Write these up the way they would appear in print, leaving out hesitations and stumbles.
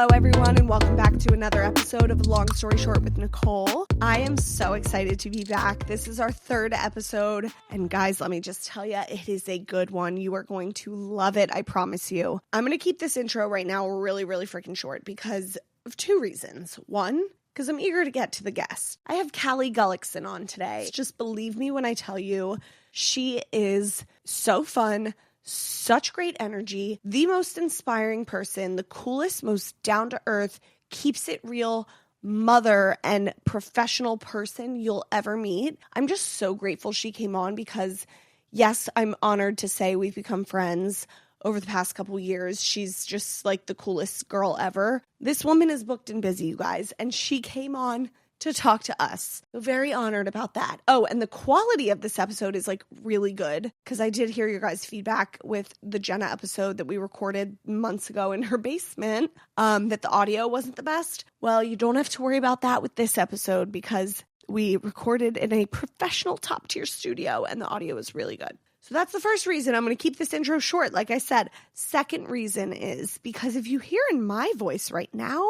Hello, everyone, and welcome back to another episode of Long Story Short with Nicole. I am so excited to be back. This is our third episode, and guys, let me just tell you, it is a good one. You are going to love it, I promise you. I'm going to keep this intro right now really freaking short because of two reasons. One, because I'm eager to get to the guest. I have Callie Gullickson on today. Just believe me when I tell you, she is so fun, such great energy, the most inspiring person, the coolest, most down-to-earth, keeps it real mother and professional person you'll ever meet. I'm just so grateful she came on because, yes, I'm honored to say we've become friends over the past couple years. She's just like the coolest girl ever. This woman is booked and busy, you guys, and she came on to talk to us. So very honored about that. Oh, and the quality of this episode is like really good because I did hear your guys' feedback with the Jenna episode that we recorded months ago in her basement, that the audio wasn't the best. Well, you don't have to worry about that with this episode because we recorded in a professional top-tier studio and the audio is really good. So that's the first reason. I'm going to keep this intro short, like I said. Second reason is because if you hear in my voice right now,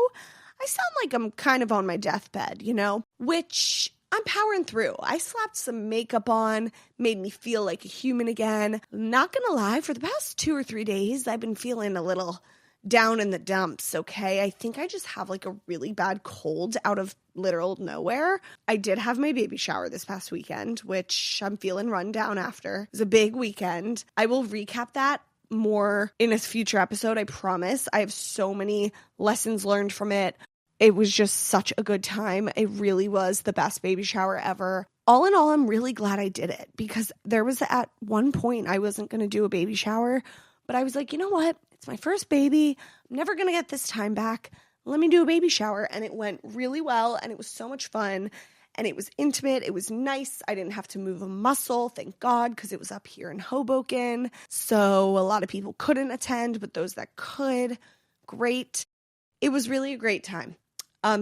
I sound like I'm kind of on my deathbed, you know, which I'm powering through. I slapped some makeup on, made me feel like a human again. Not going to lie, for the past 2 or 3 days, I've been feeling a little down in the dumps, okay? I think I just have like a really bad cold out of literal nowhere. I did have my baby shower this past weekend, which I'm feeling run down after. It was a big weekend. I will recap that more in a future episode, I promise. I have so many lessons learned from it. It was just such a good time. It really was the best baby shower ever. All in all, I'm really glad I did it because there was at one point I wasn't going to do a baby shower, but I was like, you know what? It's my first baby. I'm never going to get this time back. Let me do a baby shower. And it went really well and it was so much fun. And it was intimate. It was nice. I didn't have to move a muscle, thank God, because it was up here in Hoboken. So a lot of people couldn't attend, but those that could, great. It was really a great time.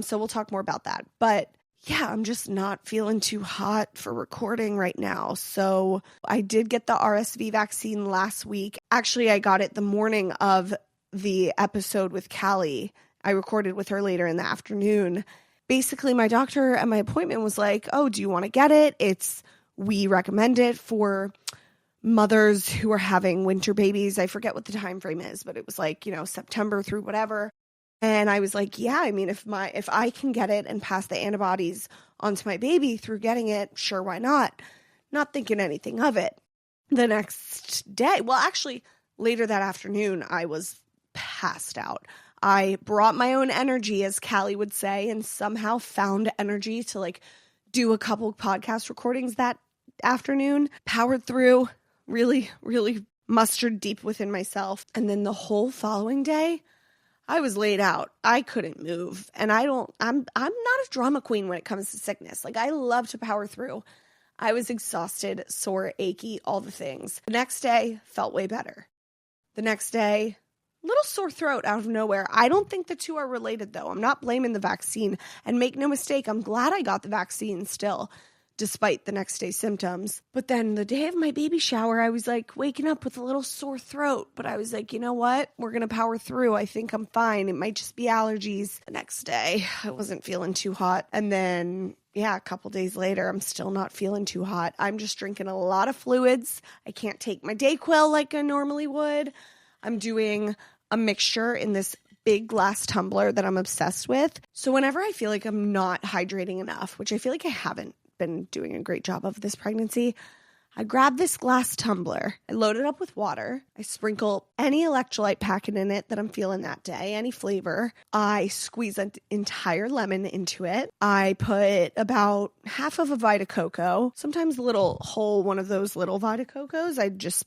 So we'll talk more about that. But yeah, I'm just not feeling too hot for recording right now. So I did get the RSV vaccine last week. Actually, I got it the morning of the episode with Callie. I recorded with her later in the afternoon. Basically, my doctor at my appointment was like, oh, do you want to get it? We recommend it for mothers who are having winter babies. I forget what the time frame is, but it was like, September through whatever. And I was like, yeah, I mean, if I can get it and pass the antibodies onto my baby through getting it, sure, why not? Not thinking anything of it. The next day, well, actually, later that afternoon, I was passed out. I brought my own energy, as Callie would say, and somehow found energy to like do a couple podcast recordings that afternoon, powered through, really mustered deep within myself. And then the whole following day, I was laid out. I couldn't move. And I'm not a drama queen when it comes to sickness. Like I love to power through. I was exhausted, sore, achy, all the things. The next day felt way better. The next day, little sore throat out of nowhere. I don't think the two are related though. I'm not blaming the vaccine. And make no mistake, I'm glad I got the vaccine still, despite the next day symptoms. But then the day of my baby shower, I was like waking up with a little sore throat. But I was like, you know what? We're going to power through. I think I'm fine. It might just be allergies. The next day, I wasn't feeling too hot. And then, a couple days later, I'm still not feeling too hot. I'm just drinking a lot of fluids. I can't take my Dayquil like I normally would. I'm doing a mixture in this big glass tumbler that I'm obsessed with. So whenever I feel like I'm not hydrating enough, which I feel like I haven't been doing a great job of this pregnancy, I grab this glass tumbler, I load it up with water, I sprinkle any electrolyte packet in it that I'm feeling that day, any flavor, I squeeze an entire lemon into it, I put about half of a Vita Coco, sometimes a little whole one of those little Vita Cocos, I just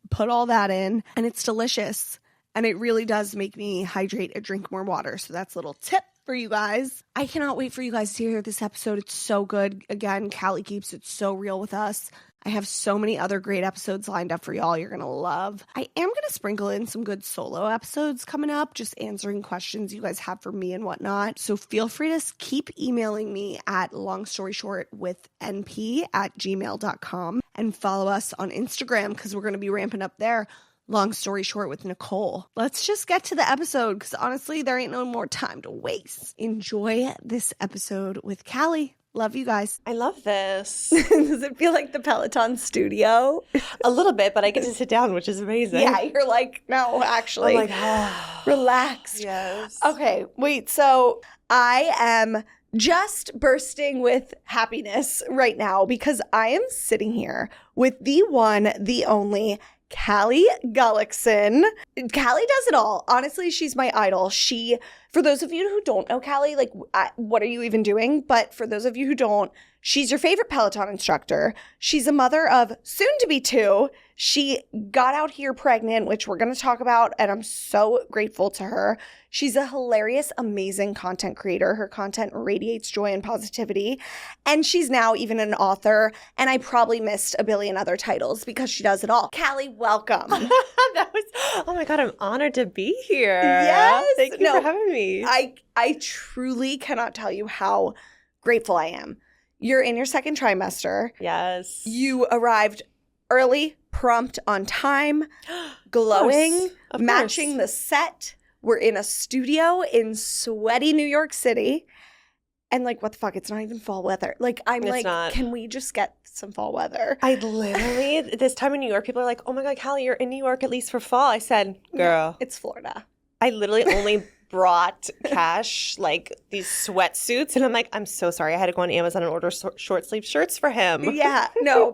put all that in, and it's delicious. And it really does make me hydrate and drink more water. So that's a little tip for you guys. I cannot wait for you guys to hear this episode. It's so good. Again, Callie keeps it so real with us. I have so many other great episodes lined up for y'all you're going to love. I am going to sprinkle in some good solo episodes coming up, just answering questions you guys have for me and whatnot. So feel free to keep emailing me at longstoryshortwithnp@gmail.com and follow us on Instagram because we're going to be ramping up there. Long Story Short with Nicole. Let's just get to the episode because honestly, there ain't no more time to waste. Enjoy this episode with Callie. Love you guys. I love this. Does it feel like the Peloton studio? A little bit, but I get to sit down, which is amazing. Yeah, you're like, no, actually. I'm like, relaxed. Yes. Okay, wait. So I am just bursting with happiness right now because I am sitting here with the one, the only Callie Gullickson. Callie does it all. Honestly, she's my idol. For those of you who don't know Callie, like, what are you even doing? But for those of you who don't, she's your favorite Peloton instructor. She's a mother of soon to be 2. She got out here pregnant, which we're going to talk about, and I'm so grateful to her. She's a hilarious, amazing content creator. Her content radiates joy and positivity. And she's now even an author. And I probably missed a billion other titles because she does it all. Callie, welcome. Oh my God, I'm honored to be here. Yes. Thank you for having me. I truly cannot tell you how grateful I am. You're in your second trimester. Yes. You arrived early, prompt, on time, glowing, of matching course. the set. We're in a studio in sweaty New York City. And like, what the fuck? It's not even fall weather. Like, I'm It's like, not. Can we just get some fall weather? I literally, this time in New York, people are like, oh my God, Callie, you're in New York at least for fall. I said, girl. No, it's Florida. I literally only brought Cash, like, these sweatsuits. And I'm like, I'm so sorry. I had to go on Amazon and order short sleeve shirts for him. Yeah, no,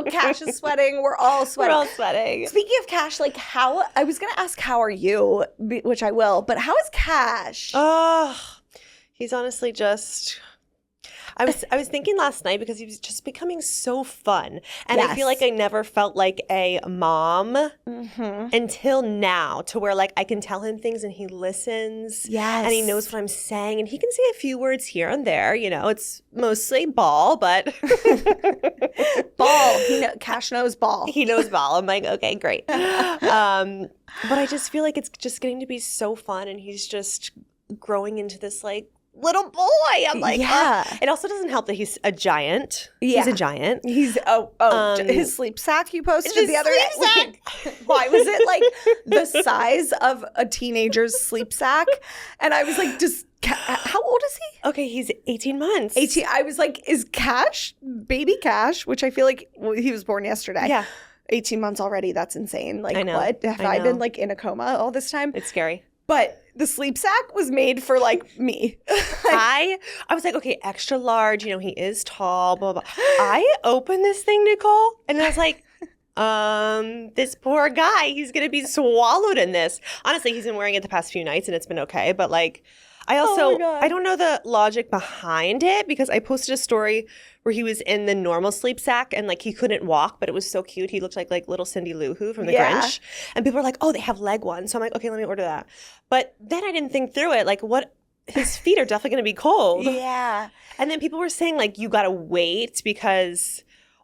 Cash is sweating. We're all sweating. We're all sweating. Speaking of Cash, like I was going to ask, how are you? Which I will, but how is Cash? Oh, he's honestly just... I was thinking last night because he was just becoming so fun. And I feel like I never felt like a mom until now, to where like I can tell him things and he listens. Yes. And he knows what I'm saying. And he can say a few words here and there. You know, it's mostly ball, but... Ball. Cash knows ball. He knows ball. I'm like, okay, great. But I just feel like it's just getting to be so fun. And he's just growing into this like little boy. I'm like, yeah. It also doesn't help that he's a giant. Yeah. He's a giant. He's his sleep sack you posted his the other sleep day. Why was it like the size of a teenager's sleep sack? And I was like, how old is he? Okay, he's 18 months. 18. I was like, is Cash, baby Cash, which I feel like he was born yesterday. Yeah. 18 months already. That's insane. Like, I know. what? Have I been like in a coma all this time? It's scary. But the sleep sack was made for like me. I was like, okay, extra large, you know, he is tall, blah, blah, blah. I opened this thing, Nicole, and I was like, this poor guy, he's going to be swallowed in this. Honestly, he's been wearing it the past few nights and it's been okay. But like, I also, I don't know the logic behind it because I posted a story where he was in the normal sleep sack and like he couldn't walk, but it was so cute. He looked like little Cindy Lou Who from The Grinch. And people were like, oh, they have leg ones. So I'm like, okay, let me order that. But then I didn't think through it. Like his feet are definitely going to be cold. Yeah. And then people were saying like, you got to wait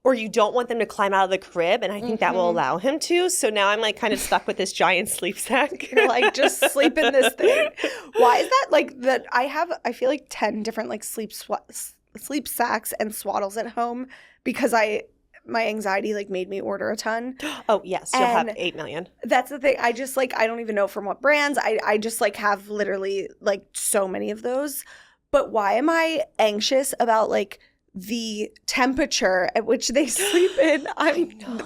or you don't want them to climb out of the crib. And I think that will allow him to. So now I'm like kind of stuck with this giant sleep sack. You're like, just sleep in this thing. Why is that? Like that I feel like 10 different like sleep sacks and swaddles at home because my anxiety like made me order a ton. Oh, yes. You'll have 8 million. That's the thing. I just like, I don't even know from what brands. I just like have literally like so many of those. But why am I anxious about like the temperature at which they sleep in?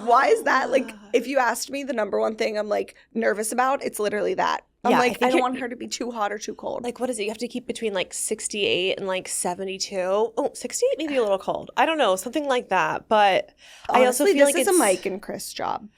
Why is that? Like, if you asked me the number one thing I'm like nervous about, it's literally that. I'm like, I don't want her to be too hot or too cold. Like, what is it? You have to keep between like 68 and like 72. Oh, 68 maybe a little cold. I don't know, something like that. But honestly, I also feel like this is a Mike and Chris job.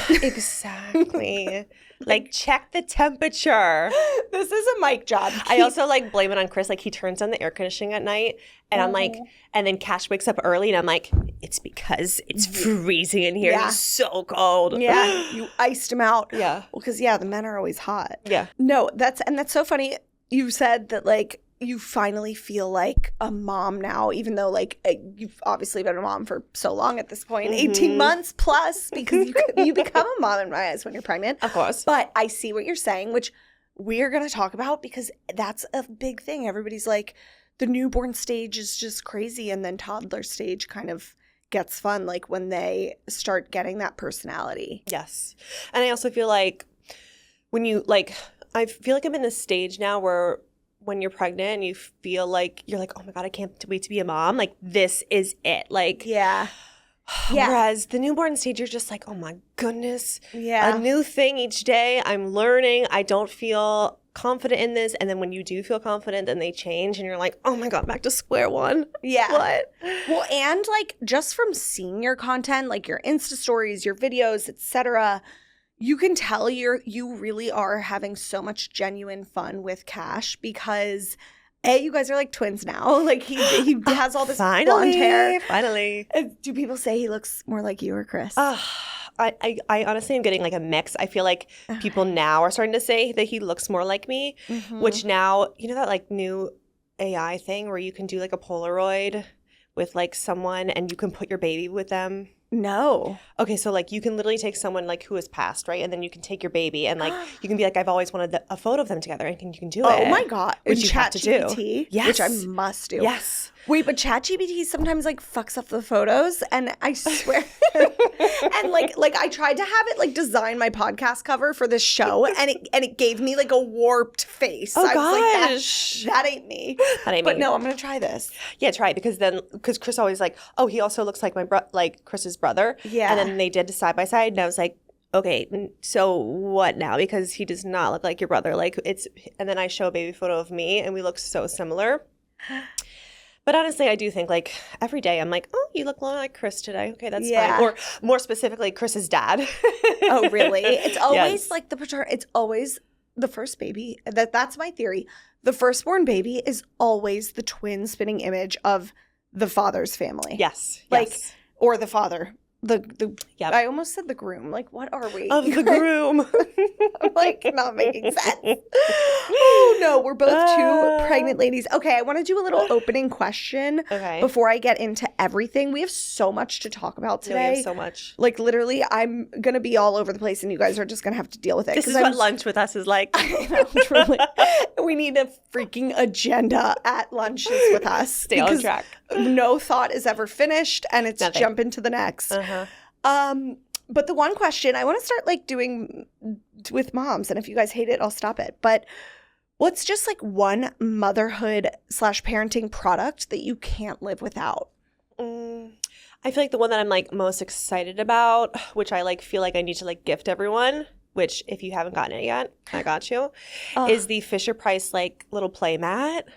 Exactly. Like, check the temperature. This is a Mike job. I also like blame it on Chris. Like, he turns on the air conditioning at night and I'm like, and then Cash wakes up early and I'm like, it's because it's freezing in here. He's so cold. Yeah. You iced him out. Yeah. Well, because the men are always hot. Yeah. No, that's so funny. You said that like you finally feel like a mom now, even though like you've obviously been a mom for so long at this point, 18 months plus, because you become a mom in my eyes when you're pregnant. Of course. But I see what you're saying, which we're going to talk about because that's a big thing. Everybody's like, the newborn stage is just crazy and then toddler stage kind of gets fun, like when they start getting that personality. Yes. And I also feel like when you like, I feel like I'm in this stage now where when you're pregnant and you feel like you're like, oh my God, I can't wait to be a mom. Like this is it. Like, Yeah. Whereas the newborn stage, you're just like, oh my goodness. Yeah. A new thing each day. I'm learning. I don't feel confident in this. And then when you do feel confident, then they change and you're like, oh my God, back to square one. Yeah. What? Well, and like just from seeing your content, like your Insta stories, your videos, etc., you can tell you really are having so much genuine fun with Cash because you guys are like twins now. Like he has all this blonde hair. Finally. Do people say he looks more like you or Chris? I honestly am getting like a mix. I feel like people now are starting to say that he looks more like me, which now, you know that like new AI thing where you can do like a Polaroid with like someone and you can put your baby with them? No. Okay, so like you can literally take someone like who has passed, right? And then you can take your baby and like you can be like, I've always wanted a photo of them together, and you can do it. Oh my God. Which you have to do. Yes. Which I must do. Yes. Wait, but ChatGPT sometimes like fucks up the photos, and I swear. And like I tried to have it like design my podcast cover for this show, and it gave me like a warped face. Oh I gosh. was like, that ain't me. That ain't me. But no, I'm gonna try this. Yeah, try it because Chris always like, oh, he also looks like like Chris's brother. Yeah. And then they did side by side, and I was like, okay, so what now? Because he does not look like your brother. Like and then I show a baby photo of me, and we look so similar. But honestly, I do think like every day I'm like, oh, you look more like Chris today. Okay, that's fine. Or more specifically, Chris's dad. Oh, really? It's always Yes. like it's always the first baby. That's my theory. The firstborn baby is always the twin spinning image of the father's family. Yes. Like, yes. or the father. Yep. I almost said the groom. Like, what are we? Of the groom. I'm like, not making sense. Oh, no. We're both two pregnant ladies. Okay, I want to do a little opening question before I get into everything. We have so much to talk about today. No, we have so much. Like, literally, I'm going to be all over the place, and you guys are just going to have to deal with it. This is what lunch with us is like. I know, truly. We need a freaking agenda at lunches with us. Stay on track. No thought is ever finished, and it's Nothing. jump into the next. But the one question I want to start like doing with moms, and if you guys hate it, I'll stop it. But what's just like one motherhood/parenting product that you can't live without? I feel like the one that I'm like most excited about, which I like feel like I need to like gift everyone, which if you haven't gotten it yet, I got you, is the Fisher-Price like little play mat.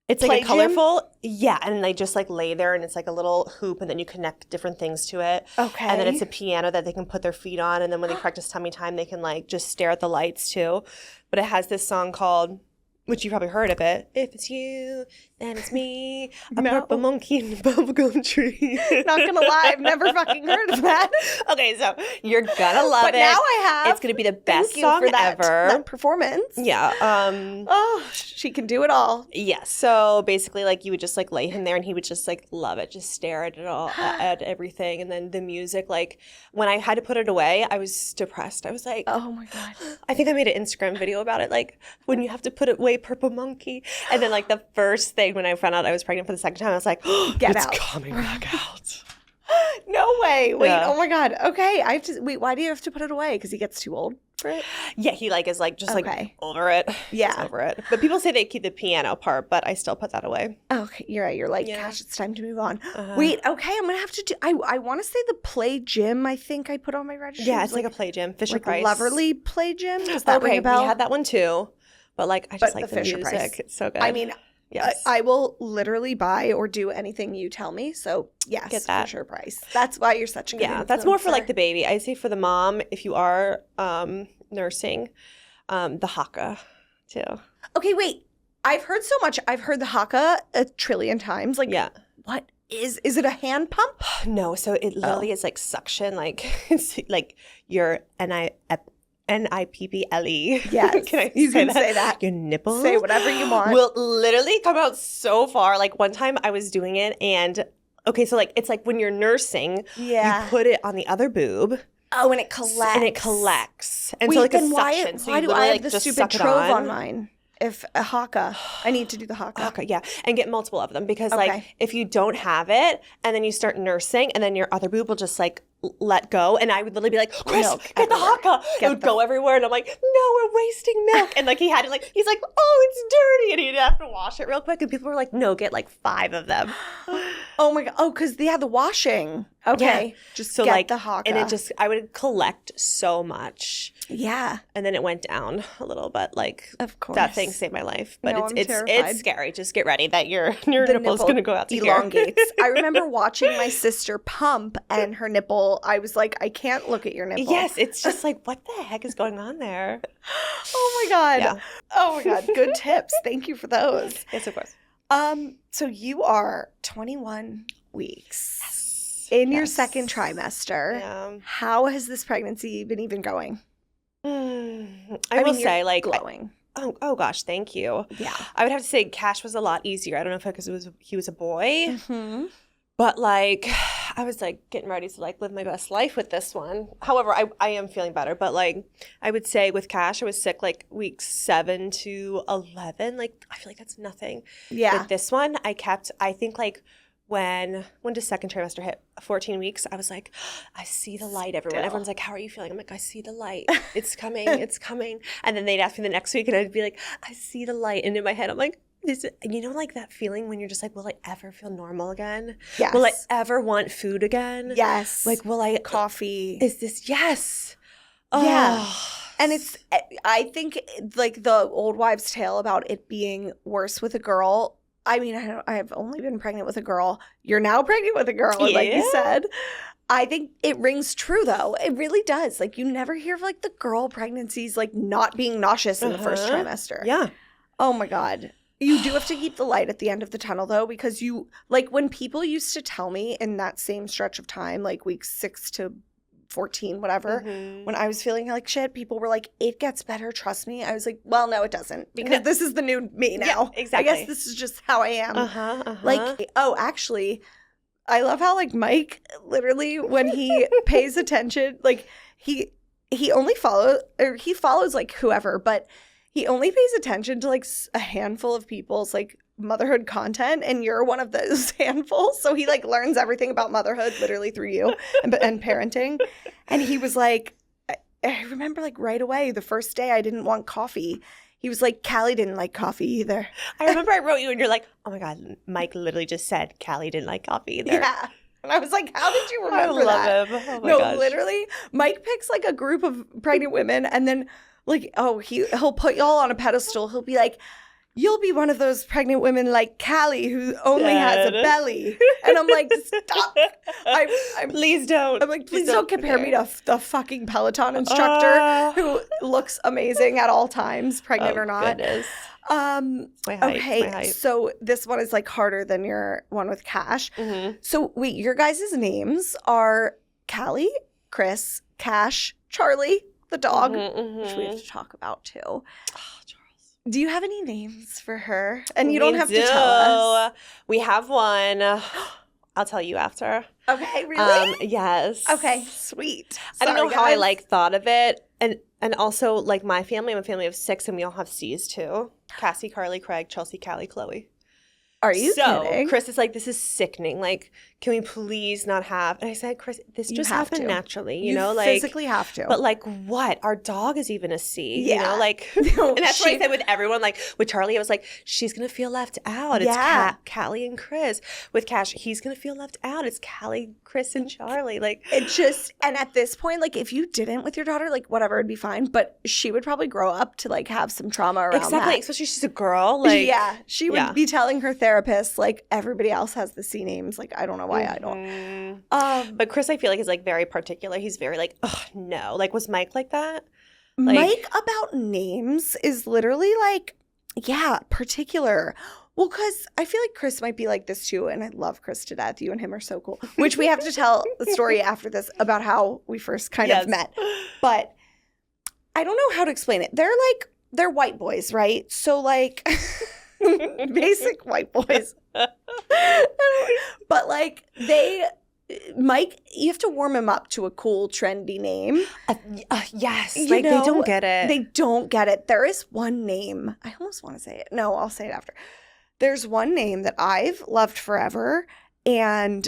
It's like a colorful, and they just like lay there and it's like a little hoop and then you connect different things to it. Okay. And then it's a piano that they can put their feet on, and then when they practice tummy time, they can like just stare at the lights too. But it has this song called, which you probably heard of it, If It's You, Then It's Me, a purple monkey in a bubblegum tree. Not gonna lie, I've never fucking heard of that. Okay, so you're gonna love it. But now I have. It's gonna be the best song for that, ever. That performance. Yeah. Oh, she can do it all. Yeah. So basically, like you would just like lay him there, and he would just like love it, just stare at it all, at everything, and then the music. Like when I had to put it away, I was depressed. I was like, oh my God. I think I made an Instagram video about it. Like when you have to put it away, purple monkey, and then like the first thing when I found out I was pregnant for the second time, I was like, Get it's out. coming back out. No way. Wait, Yeah. Oh my God. Okay. I have to wait, why do you have to put it away? Because he gets too old for it? Yeah, he like is like just Okay. like over it. Yeah. He's over it. But people say they keep the piano part, but I still put that away. Okay, you're right. You're like, Yeah. gosh, it's time to move on. Wait, okay, I'm gonna have to do. I want to say the Play Gym. I think I put on my registry. Yeah, it's like a play gym. Fisher Price. Loverly Play Gym. Does that ring Okay, a bell? we had that one too, but like I just But like the the Fisher music. Price. It's so good. I mean, yes. I will literally buy or do anything you tell me. So yes, Get that. Fisher Price. That's why you're such a good yeah, that's more for like influencer. the baby. I say for the mom, if you are nursing, the Haka too. Okay, wait. I've heard so much. I've heard the Haka a trillion times. Like, Yeah. what is it a hand pump? No, so it literally is like suction, like it's like your NIPPLE. Yes, Can I you say can say that. Your nipples Say whatever you want. will literally come out so far. Like one time I was doing it, and okay, so like it's like when you're nursing, Yeah. you put it on the other boob. Oh, and it collects. And it collects. And Wait, so like a then suction. why you do literally, I have like, the just stupid suck it Trove on mine? If a haka, I need to do the haka. Okay, yeah. And get multiple of them because like if you don't have it and then you start nursing and then your other boob will just like let go. And I would literally be like, Chris, get the haka. It would go everywhere. And I'm like, no, we're wasting milk. And like he had to like, he's like, oh, it's dirty. And he'd have to wash it real quick. And people were like, no, get like 5 of them. Oh my God. Oh, because they had the washing. Okay. Yeah. Just so get like, the haka. And it just, I would collect so much. Yeah. And then it went down a little bit. Like, of course. That thing saved my life. But No, it's scary. Just get ready that your nipple's going to go out to elongates. I remember watching my sister pump and her nipple. I was like, I can't look at your nipple. Yes. It's just like, what the heck is going on there? Oh my God. Yeah. Oh my God. Good tips. Thank you for those. Yes, of course. So you are 21 weeks in your second trimester. Yeah. How has this pregnancy been even going? I will say, like, glowing. Oh gosh, thank you. Yeah. I would have to say Cash was a lot easier. I don't know if because he was a boy, Mm-hmm. but like I was like getting ready to like live my best life with this one. However, I am feeling better, but like I would say with Cash, I was sick like weeks 7 to 11. Like I feel like that's nothing. Yeah. With this one, I think like when does second trimester hit? 14 weeks. I was like, I see the light, everyone. Everyone's like, how are you feeling? I'm like, I see the light. It's coming. It's coming. And then they'd ask me the next week and I'd be like, I see the light. And in my head, I'm like, like that feeling when you're just like, will I ever feel normal again? Yes. Will I ever want food again? Yes. Like, will I? Coffee. Is this? Yes. Yeah. Oh. And I think like the old wives' tale about it being worse with a girl. I mean, I've only been pregnant with a girl. You're now pregnant with a girl, like you said. I think it rings true, though. It really does. Like, you never hear of, like, the girl pregnancies, like, not being nauseous in the first trimester. Yeah. Oh, my God. You do have to keep the light at the end of the tunnel, though, because like, when people used to tell me in that same stretch of time, like, weeks 6 to 14, whatever, when I was feeling like shit, people were like, it gets better, trust me. I was like, well, no, it doesn't, because this is the new me now. Yeah, exactly. I guess this is just how I am. Like, oh, actually, I love how, like, Mike, literally, when he pays attention, like, he only follows, like, whoever, but he only pays attention to, like, a handful of people's, like, motherhood content, and you're one of those handfuls. So he, like, learns everything about motherhood literally through you and parenting. And he was like, I remember, like, right away, the first day I didn't want coffee. He was like, Callie didn't like coffee either. I remember I wrote you and you're like, oh my God, Mike literally just said Callie didn't like coffee either. Yeah. And I was like, how did you remember that? I love him. Oh my gosh. Literally, Mike picks, like, a group of pregnant women, and then, like, he'll put y'all on a pedestal. He'll be like, you'll be one of those pregnant women like Callie who only has a belly. And I'm like, stop. Please don't. I'm like, please don't compare me to the fucking Peloton instructor who looks amazing at all times, pregnant or not. Goodness. My height. So this one is like harder than your one with Cash. So wait, your guys' names are Callie, Chris, Cash, Charlie, the dog, which we have to talk about too. Oh, do you have any names for her? And you don't have to tell us. We have one. I'll tell you after. Okay, really? Yes. Okay, sweet. I don't know how I like thought of it. And also, like, my family, I'm a family of 6, and we all have C's too. Cassie, Carly, Craig, Chelsea, Callie, Chloe. Are you kidding? Chris is like, this is sickening. Like, can we please not have? And I said, Chris, this just happened naturally. You know, like physically have to. But like, what? Our dog is even a C. Yeah. You know, like, and that's what I said with everyone. Like with Charlie, I was like, she's gonna feel left out. It's Callie and Chris. With Cash, he's gonna feel left out. It's Callie, Chris, and Charlie. Like, it just. And at this point, like, if you didn't with your daughter, like, whatever, it'd be fine. But she would probably grow up to like have some trauma around that. Especially she's a girl. Like, yeah, she would be telling her therapist, like, everybody else has the C names. Like, I don't know why I don't. But Chris, I feel like, is like very particular. He's very like, oh no. Like, was Mike like that? Mike about names is literally like, yeah, particular. Well, because I feel like Chris might be like this too, and I love Chris to death. You and him are so cool. Which we have to tell the story after this about how we first kind of met. But I don't know how to explain it. They're white boys, right? So like basic white boys. But like Mike, you have to warm him up to a cool, trendy name. Yes. You Like, know, they don't get it. They don't get it. There is one name. I almost want to say it. No, I'll say it after. There's one name that I've loved forever, and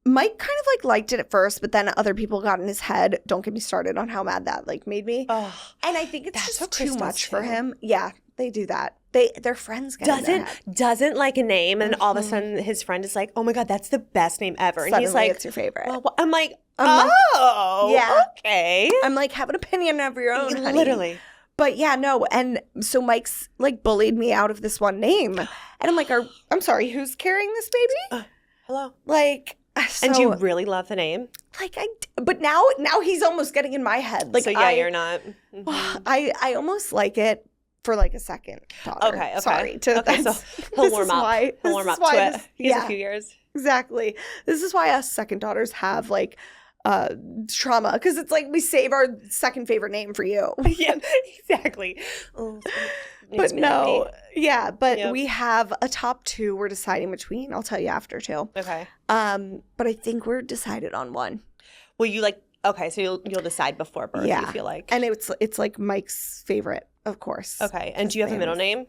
Mike kind of like liked it at first, but then other people got in his head. Don't get me started on how mad that like made me. And I think it's just too much for him. Yeah, they do that. Their friends get in their head. Doesn't like a name, and all of a sudden his friend is like, "Oh my god, that's the best name ever." And Suddenly he's like, it's your favorite. Well, I'm like, yeah. okay. I'm like, have an opinion of your own, honey. Literally. But yeah, no. And so Mike's like bullied me out of this one name. And I'm like, I'm sorry, who's carrying this baby? Hello. Like, so, and do you really love the name? Like, but now he's almost getting in my head. Like, so yeah, you're not. I almost like it for like a second daughter. Okay. Sorry. So he'll warm up. He'll warm up to it. He's a few years. Exactly. This is why us second daughters have like trauma, because it's like we save our second favorite name for you. Yeah, exactly. But no, yeah, but we have a top two we're deciding between. I'll tell you after too. Okay. But I think we're decided on one. Will you like? Okay, so you'll decide before birth. Yeah. You feel like, and it's like Mike's favorite, of course. Okay, and do you have a middle name?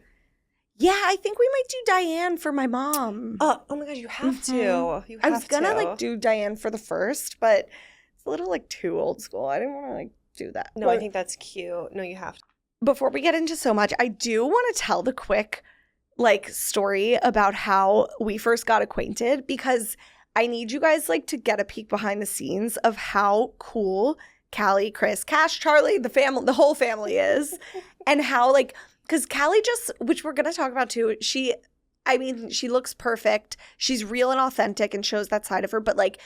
Yeah, I think we might do Diane for my mom. Oh my God, you have to. You have I was gonna like do Diane for the first, but it's a little like too old school. I didn't want to like do that. No, I think that's cute. No, you have to. Before we get into so much, I do want to tell the quick like story about how we first got acquainted, because I need you guys like to get a peek behind the scenes of how cool Callie, Chris, Cash, Charlie, the whole family is, and how like. Because Callie which we're going to talk about too, she looks perfect. She's real and authentic and shows that side of her, but like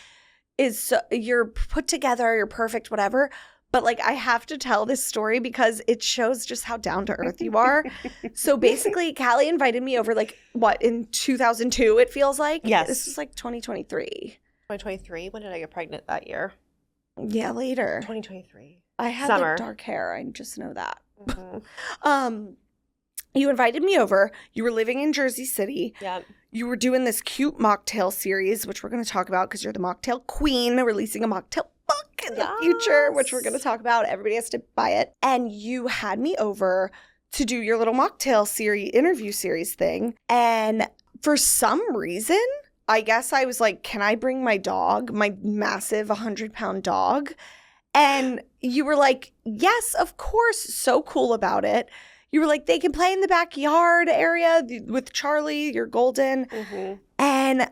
you're put together, you're perfect, whatever. But like I have to tell this story because it shows just how down to earth you are. So basically, Callie invited me over like, what, in 2002 it feels like? Yes. This is like 2023. 2023? When did I get pregnant that year? Yeah, later. 2023. I had Summer. like dark hair. I just know that. Mm-hmm. You invited me over. You were living in Jersey City. Yeah. You were doing this cute Mocktail series, which we're going to talk about because you're the Mocktail queen, releasing a Mocktail book in the future, which we're going to talk about. Everybody has to buy it. And you had me over to do your little Mocktail interview series thing. And for some reason, I guess I was like, can I bring my dog, my massive 100-pound dog? And you were like, yes, of course. So cool about it. You were like, they can play in the backyard area with Charlie, your golden. Mm-hmm. And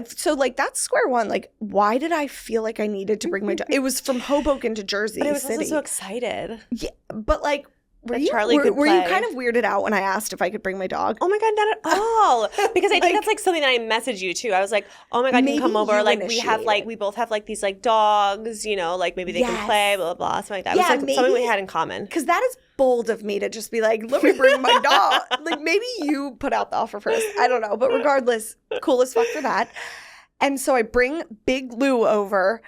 so like that's square one. Like, why did I feel like I needed to bring my dog? It was from Hoboken to Jersey City. But I was also so excited. Yeah, but like, were you kind of weirded out when I asked if I could bring my dog? Oh my God, not at all. Because I think that's like something that I messaged you too. I was like, oh my God, you can come over. Like we both have like these like dogs, you know, like maybe they can play, blah, blah, blah, something like that. Yeah, it was like something we had in common. Because that is bold of me to just be like, let me bring my dog. Like maybe you put out the offer first. I don't know. But regardless, cool as fuck for that. And so I bring Big Lou over,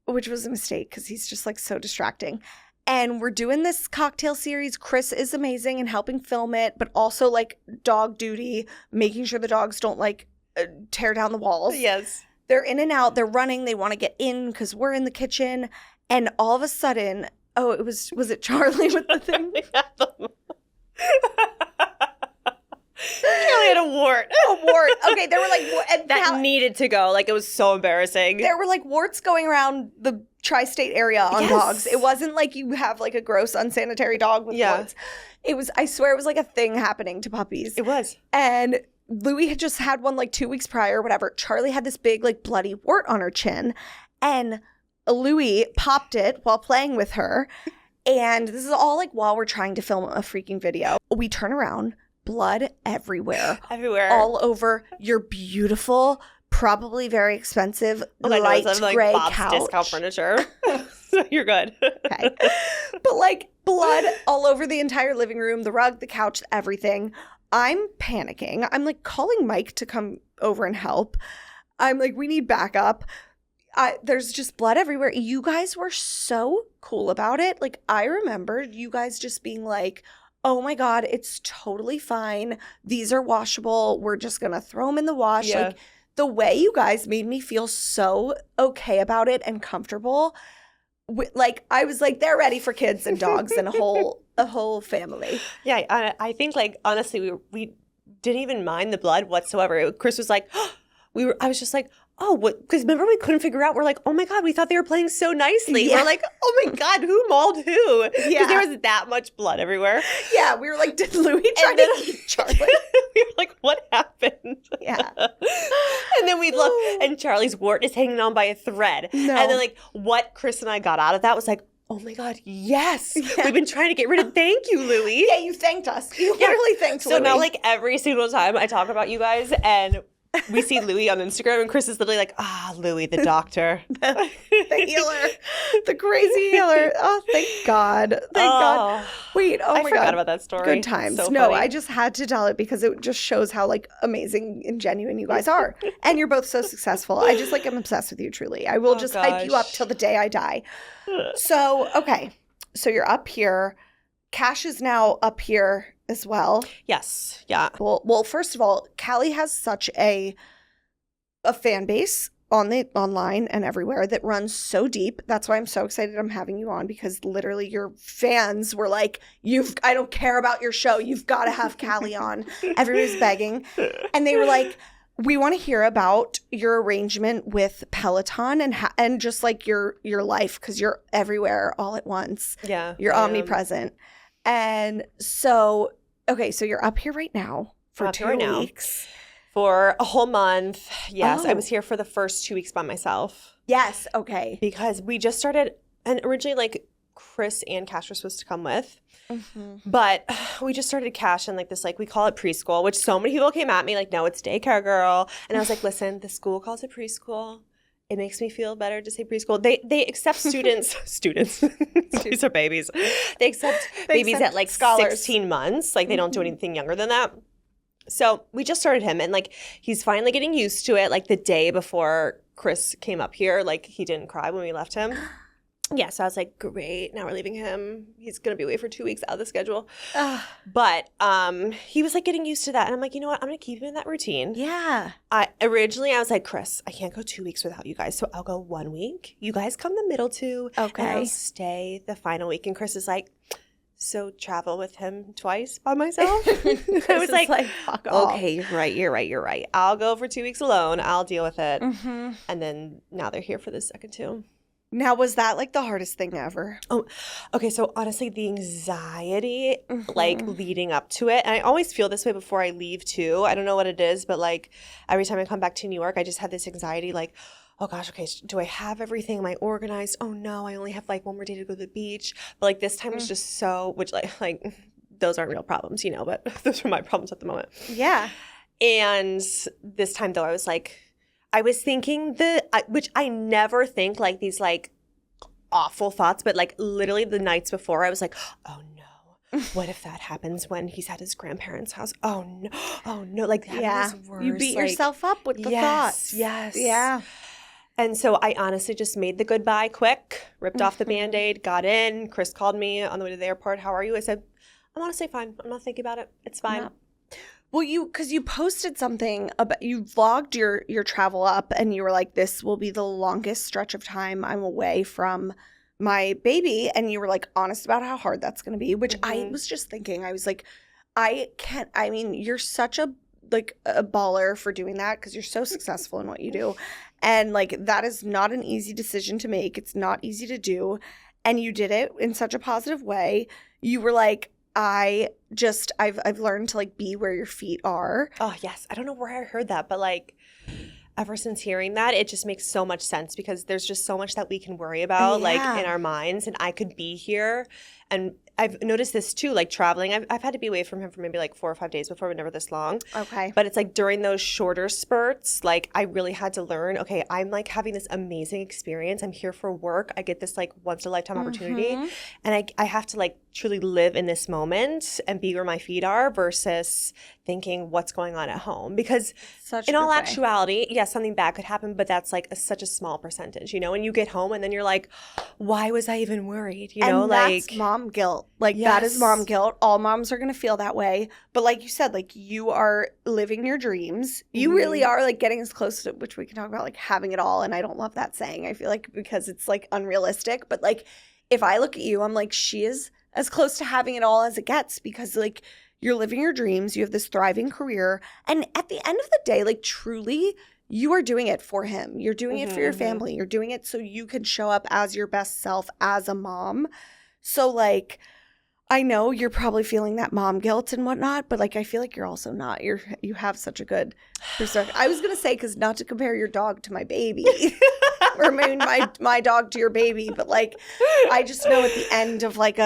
which was a mistake because he's just like so distracting. And we're doing this cocktail series. Chris is amazing in helping film it, but also like dog duty, making sure the dogs don't like tear down the walls. Yes. They're in and out. They're running. They want to get in because we're in the kitchen. And all of a sudden, was it Charlie with the thing? Charlie had a wart. Okay, there were like that needed to go. Like it was so embarrassing. There were like warts going around the tri-state area on dogs. It wasn't like you have like a gross unsanitary dog with warts. It was, I swear it was like a thing happening to puppies. It was. And Louie had just had one like 2 weeks prior or whatever. Charlie had this big like bloody wart on her chin, and Louie popped it while playing with her. And this is all like while we're trying to film a freaking video. We turn around, blood everywhere. All over your beautiful, probably very expensive, light gray Bob's couch. Discount furniture. So you're good. Okay. But like blood all over the entire living room, the rug, the couch, everything. I'm panicking. I'm like calling Mike to come over and help. I'm like, we need backup. There's just blood everywhere. You guys were so cool about it. Like I remember you guys just being like, oh my God, it's totally fine. These are washable. We're just going to throw them in the wash. Yeah. Like the way you guys made me feel so okay about it and comfortable. Like, I was like, they're ready for kids and dogs and a whole family. Yeah, I think, like, honestly, we didn't even mind the blood whatsoever. Chris was like, I was just like, oh, what? Because remember we couldn't figure out. We're like, oh my God, we thought they were playing so nicely. Yeah. We're like, oh my God, who mauled who? Because there was that much blood everywhere. Yeah, we were like, did Louis try to eat Charlie? We were like, what happened? Yeah. And then we look, and Charlie's wart is hanging on by a thread. No. And then, like, what Chris and I got out of that was like, oh my God, yes. Yeah. We've been trying to get rid of. Thank you, Louis. Yeah, you thanked us. You literally thanked Louis. So now, like, every single time I talk about you guys and we see Louis on Instagram, and Chris is literally like, Louis, the doctor. the healer. The crazy healer. Oh, thank God. Thank God. Wait, oh my God. I forgot about that story. Good times. So no, I just had to tell it because it just shows how, like, amazing and genuine you guys are. And you're both so successful. I just, like, I'm obsessed with you, truly. I will hype you up till the day I die. So, okay. So you're up here. Cash is now up here as well. Yes. Yeah. Well, first of all, Callie has such a fan base online and everywhere that runs so deep. That's why I'm so excited I'm having you on, because literally your fans were like, I don't care about your show. You've got to have Callie on. Everybody's begging. And they were like, we want to hear about your arrangement with Peloton and just like your life, because you're everywhere all at once. Yeah. You're omnipresent. And so, okay, so you're up here right now for 2 weeks. For a whole month. Yes, I was here for the first 2 weeks by myself. Yes, okay. Because we just started, and originally, like, Chris and Cash were supposed to come with. Mm-hmm. But we just started Cash in, like, this, like, we call it preschool, which so many people came at me, like, no, it's daycare, girl. And I was like, listen, the school calls it preschool. It makes me feel better to say preschool. They accept students. These are babies. They accept babies at, like, scholars. 16 months. Like, they don't do anything younger than that. So we just started him, and, like, he's finally getting used to it. Like, the day before Chris came up here, like, he didn't cry when we left him. Yeah, so I was like, great, now we're leaving him. He's going to be away for 2 weeks out of the schedule. But he was, like, getting used to that. And I'm like, you know what? I'm going to keep him in that routine. Yeah. Originally, I was like, Chris, I can't go 2 weeks without you guys, so I'll go 1 week. You guys come the middle 2. Okay. And I'll stay the final week. And Chris is like, so travel with him twice by myself? I was like, fuck off. Okay, you're right. I'll go for 2 weeks alone. I'll deal with it. Mm-hmm. And then now they're here for the second 2. Now, was that, like, the hardest thing ever? Oh, okay. So, honestly, the anxiety, like, leading up to it. And I always feel this way before I leave, too. I don't know what it is, but, like, every time I come back to New York, I just have this anxiety, like, oh, gosh, okay, do I have everything? Am I organized? Oh, no, I only have, like, 1 more day to go to the beach. But, like, this time was just so, which, like those aren't real problems, you know, but those are my problems at the moment. Yeah. And this time, though, I was like, I was thinking which I never think, like, these, like, awful thoughts, but, like, literally the nights before, I was like, oh, no. What if that happens when he's at his grandparents' house? Oh, no. Like, that was worse. You beat yourself up with the thoughts. Yes. Yeah. And so I honestly just made the goodbye quick, ripped off the Band-Aid, got in. Chris called me on the way to the airport. How are you? I said, I'm honestly fine. I'm not thinking about it. It's fine. No. Well, because you posted something about, you vlogged your travel up, and you were like, this will be the longest stretch of time I'm away from my baby. And you were, like, honest about how hard that's going to be, which I was just thinking. I was like, you're such a baller for doing that, because you're so successful in what you do. And, like, that is not an easy decision to make. It's not easy to do. And you did it in such a positive way. You were like, I've learned to, like, be where your feet are. Oh, yes. I don't know where I heard that, but, like, ever since hearing that, it just makes so much sense, because there's just so much that we can worry about, like, in our minds. And I could be here. And I've noticed this too, like, traveling. I've had to be away from him for maybe, like, 4 or 5 days before, but never this long. Okay. But it's like during those shorter spurts, like, I really had to learn, okay, I'm, like, having this amazing experience. I'm here for work. I get this, like, once-in-a-lifetime opportunity. And I have to, like, truly live in this moment and be where my feet are, versus thinking what's going on at home. Because in all actuality, yes, something bad could happen, but that's, like, such a small percentage, you know? And you get home and then you're like, why was I even worried? You know, and like, that's mom guilt. guilt. Like, that is mom guilt. All moms are going to feel that way. But like you said, like, you are living your dreams. You really are, like, getting as close to, which we can talk about, like, having it all. And I don't love that saying. I feel like because it's, like, unrealistic. But, like, if I look at you, I'm like, she is as close to having it all as it gets because, like, you're living your dreams. You have this thriving career. And at the end of the day, like, truly, you are doing it for him. You're doing it for your family. You're doing it so you can show up as your best self as a mom. So, like, I know you're probably feeling that mom guilt and whatnot, but, like, I feel like you're also not. You have such a good perspective. I was going to say, because not to compare your dog to my baby or maybe my dog to your baby, but, like, I just know at the end of, like,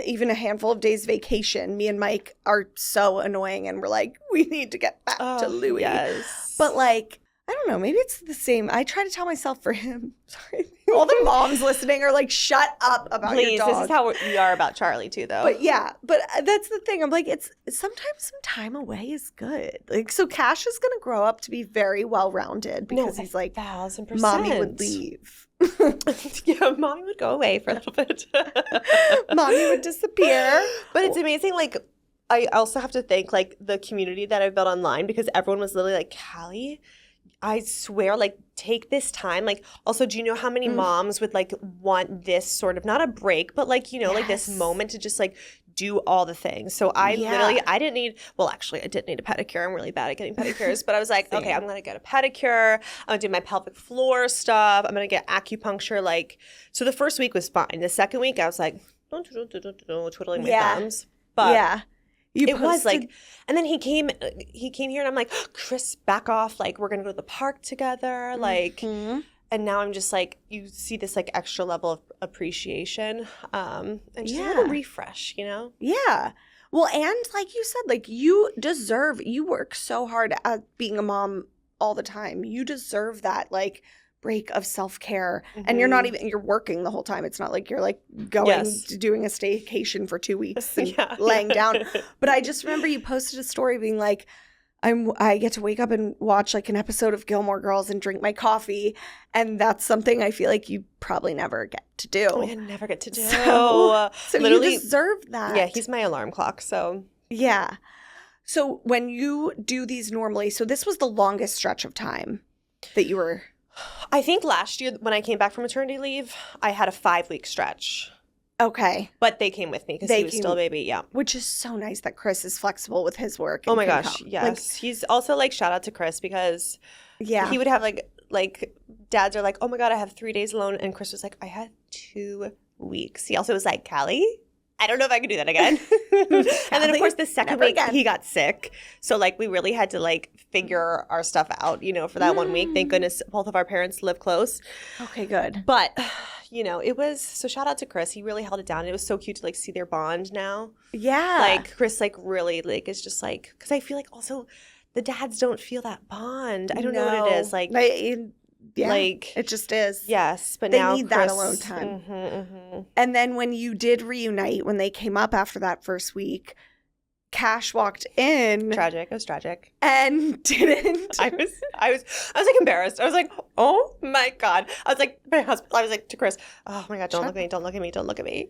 even a handful of days vacation, me and Mike are so annoying and we're like, we need to get back to Louis. Yes. But, like, I don't know, maybe it's the same. I try to tell myself for him. Sorry. All the moms listening are like, shut up about your dog. This is how we are about Charlie too, though. But yeah, but that's the thing. I'm like, it's sometimes some time away is good. Like, so Cash is going to grow up to be very well-rounded because he's like, 1,000%. Mommy would leave. Yeah, Mommy would go away for a little bit. Mommy would disappear. But it's amazing, like, I also have to thank, like, the community that I've built online because everyone was literally like, Callie, I swear, like, take this time. Like, also, do you know how many moms would, like, want this sort of, not a break, but, like, you know, like, this moment to just, like, do all the things. So I literally, I didn't need, well, actually, I did need a pedicure. I'm really bad at getting pedicures. But I was like, okay, I'm going to get a pedicure. I'm going to do my pelvic floor stuff. I'm going to get acupuncture. Like, so the first week was fine. The second week, I was like, twiddling my thumbs. But it was like, and then he came here and I'm like, Chris, back off. Like, we're going to go to the park together. Like, and now I'm just like, you see this like extra level of appreciation and just a little refresh, you know? Yeah. Well, and like you said, like, you work so hard at being a mom all the time. You deserve that, like, break of self-care. And you're working the whole time. It's not like you're like going to doing a staycation for 2 weeks and laying down. But I just remember you posted a story being like, I get to wake up and watch like an episode of Gilmore Girls and drink my coffee. And that's something I feel like you probably never get to do. Oh, I never get to do. So literally, you deserve that. Yeah, he's my alarm clock. So yeah. So when you do these normally, so this was the longest stretch of time that you were... I think last year when I came back from maternity leave, I had a 5-week stretch. Okay. But they came with me because he was still a baby, yeah. Which is so nice that Chris is flexible with his work. Oh my gosh, yes. Like, he's also like, shout out to Chris because he would have like dads are like, oh my God, I have 3 days alone. And Chris was like, I had 2 weeks. He also was like, Callie, I don't know if I can do that again. And then, of course, the second week, he got sick. So, like, we really had to, like, figure our stuff out, you know, for that 1 week. Thank goodness both of our parents live close. Okay, good. But, you know, it was – so shout out to Chris. He really held it down. It was so cute to, like, see their bond now. Yeah. Like, Chris, like, really, like, is just, like – because I feel like also the dads don't feel that bond. I don't know what it is. Like yeah, like it just is. Yes, but they now need Chris, that alone time. And then when you did reunite, when they came up after that first week, Cash walked in. Tragic. It was tragic. And didn't. I was like embarrassed. I was like, oh my God. I was like, my husband. I was like to Chris, oh my God, don't look at me, don't look at me, don't look at me.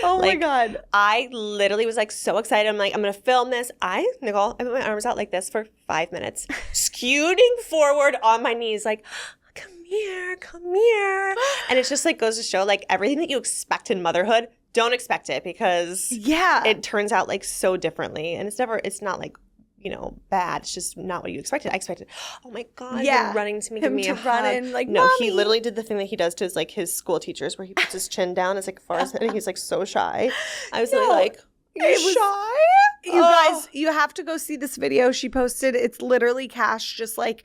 Oh like, my God. I literally was like so excited. I'm like, I'm gonna film this. Nicole, I put my arms out like this for 5 minutes, scooting forward on my knees, like, come here. And it just like goes to show like everything that you expect in motherhood, don't expect it because it turns out like so differently. And it's not like, you know, bad. It's just not what you expected. I expected, oh my God, him running to me, give me a hug. In, like, no, Mommy. He literally did the thing that he does to his school teachers where he puts his chin down. It's like far as he's like so shy. I was really like, shy? You guys, you have to go see this video she posted. It's literally Cash just like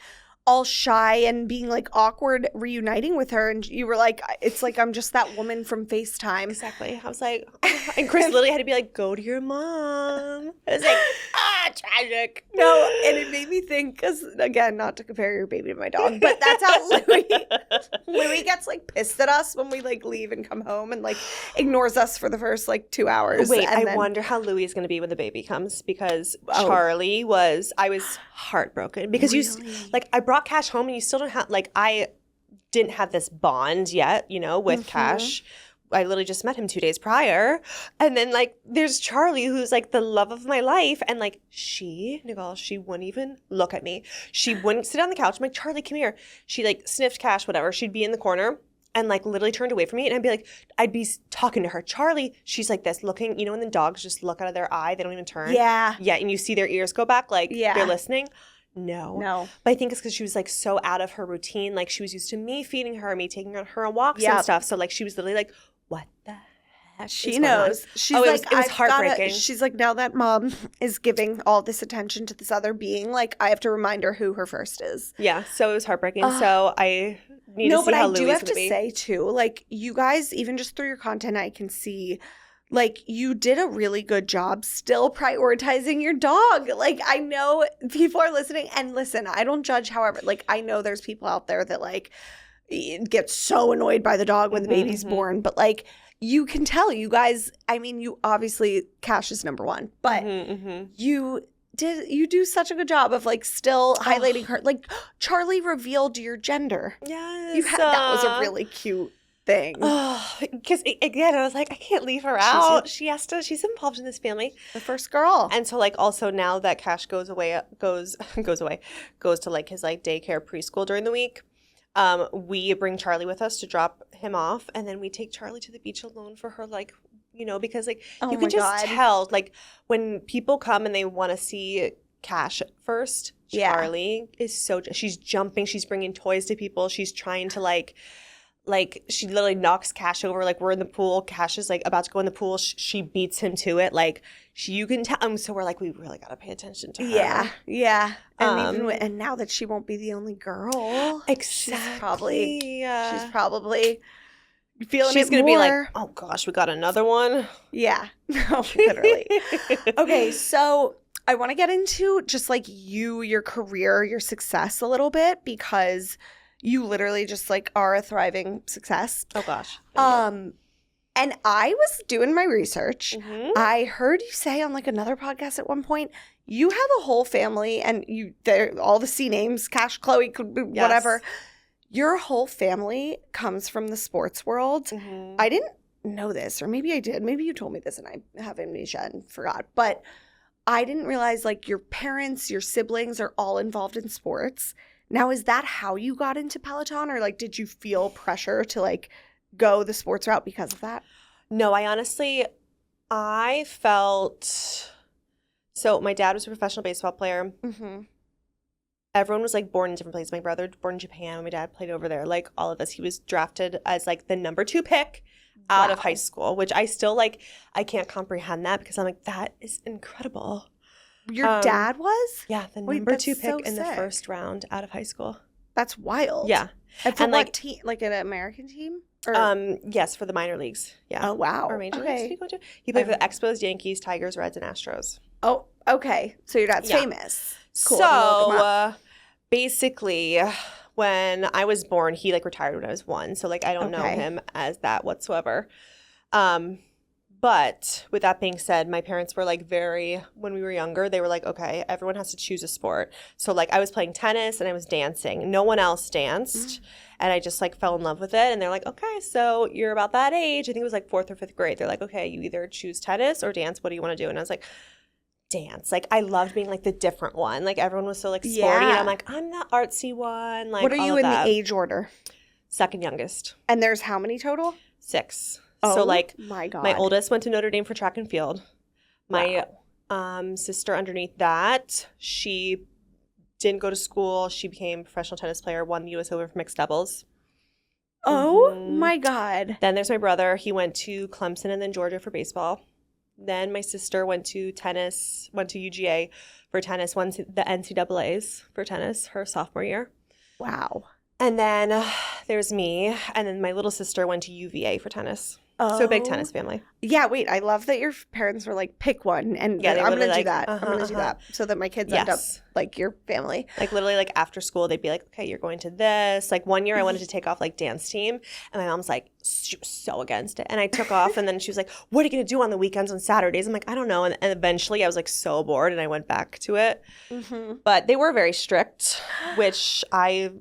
all shy and being like awkward reuniting with her, and you were like, it's like I'm just that woman from FaceTime. Exactly. I was like, and Chris literally had to be like, go to your mom. I was like, tragic. No, and it made me think, because again, not to compare your baby to my dog, but that's how Louis gets like pissed at us when we like leave and come home and like ignores us for the first like 2 hours. Wait, I wonder how Louis is going to be when the baby comes, because Charlie I was heartbroken because like I brought Cash home and you still don't have, like, I didn't have this bond yet, you know, with Cash I literally just met him 2 days prior. And then, like, there's Charlie, who's, like, the love of my life. And, like, Nicole, she wouldn't even look at me. She wouldn't sit on the couch. I'm like, Charlie, come here. She, like, sniffed Cash, whatever. She'd be in the corner and, like, literally turned away from me. And I'd be like, I'd be talking to her. Charlie, she's like this, looking, you know when the dogs just look out of their eye, they don't even turn? Yeah. Yeah, and you see their ears go back, like, they're listening. No. But I think it's because she was, like, so out of her routine. Like, she was used to me feeding her, me taking her on walks and stuff. So, like, she was literally like, what the heck? She knows. She's like, it was heartbreaking. She's like, now that mom is giving all this attention to this other being, like, I have to remind her who her first is. Yeah, so it was heartbreaking. So I need to see how Louis is going to be. No, but I do have to say, too, like, you guys, even just through your content, I can see, like, you did a really good job still prioritizing your dog. Like, I know people are listening. And listen, I don't judge, however. Like, I know there's people out there that, like, get so annoyed by the dog when the baby's born. But, like, you can tell you guys, I mean, you obviously, Cash is number one. But you do such a good job of, like, still highlighting her. Like, Charlie revealed your gender. Yes. That was a really cute thing. Because again, I was like, I can't leave her out. She's involved in this family. The first girl. And so, like, also now that Cash goes to like his like daycare preschool during the week, we bring Charlie with us to drop him off, and then we take Charlie to the beach alone for her, like, you know, because like you can just tell, like, when people come and they want to see Cash first, Charlie is she's jumping, she's bringing toys to people, she's trying to like she literally knocks Cash over. Like, we're in the pool, Cash is like about to go in the pool, she beats him to it. Like, you can tell. So we're like, we really got to pay attention to her. Yeah. And and now that she won't be the only girl, exactly. She's probably feeling she's it gonna more. be like, oh gosh, we got another one. Yeah, no, literally. Okay, so I want to get into just like your career, your success a little bit, because you literally just like are a thriving success. Oh gosh. And I was doing my research. I heard you say on like another podcast at one point, you have a whole family, and they're all the C names, Cash, Chloe, whatever. Your whole family comes from the sports world. I didn't know this, or maybe I did. Maybe you told me this and I have amnesia and forgot. But I didn't realize like your parents, your siblings are all involved in sports. Now, is that how you got into Peloton, or like did you feel pressure to like go the sports route because of that? No, I felt, so my dad was a professional baseball player. Everyone was like born in different places. My brother born in Japan. My dad played over there. Like, all of us. He was drafted as like the number 2 pick out of high school, which I still like, I can't comprehend that, because I'm like, that is incredible. Your dad was? Yeah, the number 2 pick in the first round out of high school. That's wild. Yeah. And for what team? Like an American team? Or? Yes, for the minor leagues. Yeah. Oh, wow. Or major leagues. He played for the Expos, Yankees, Tigers, Reds, and Astros. Oh, okay. So your dad's famous. Cool. So basically, when I was born, he like retired when I was 1. So like I don't know him as that whatsoever. But with that being said, my parents were like when we were younger, they were like, okay, everyone has to choose a sport. So like I was playing tennis and I was dancing. No one else danced. And I just like fell in love with it. And they're like, okay, so you're about that age. I think it was like 4th or 5th grade. They're like, okay, you either choose tennis or dance. What do you want to do? And I was like, dance. Like, I loved being like the different one. Like, everyone was so like sporty. And I'm like, I'm the artsy one. Like, what are you in the age order? Second youngest. And there's how many total? 6. Oh, so like my God. My oldest went to Notre Dame for track and field. My sister underneath that, she didn't go to school. She became a professional tennis player, won the U.S. Open for mixed doubles. Oh my God. Then there's my brother. He went to Clemson and then Georgia for baseball. Then my sister went to tennis, went to UGA for tennis, won the NCAAs for tennis her sophomore year. Wow. And then there's me. And then my little sister went to UVA for tennis. Oh. So big tennis family. Yeah, wait, I love that your parents were like, pick one. And I'm going to do that. I'm going to do that so that my kids end up like your family? Like literally like after school, they'd be like, okay, you're going to this. Like one year I wanted to take off like dance team and my mom's like, she was so against it. And I took off and then she was like, what are you going to do on the weekends on Saturdays? I'm like, I don't know. And eventually I was like so bored and I went back to it. But they were very strict, which I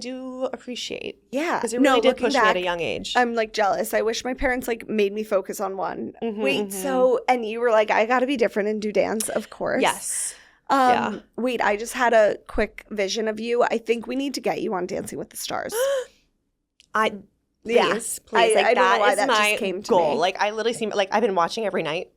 do appreciate. Yeah. Because it really did push me at a young age. I'm like jealous. I wish my parents like made me focus on one. Wait, so, and you were like, I got to be different and do dance, of course. Yes. Wait, I just had a quick vision of you. I think we need to get you on Dancing with the Stars. Please. Like I don't know why is that my just came to goal. me. Like I literally see, like I've been watching every night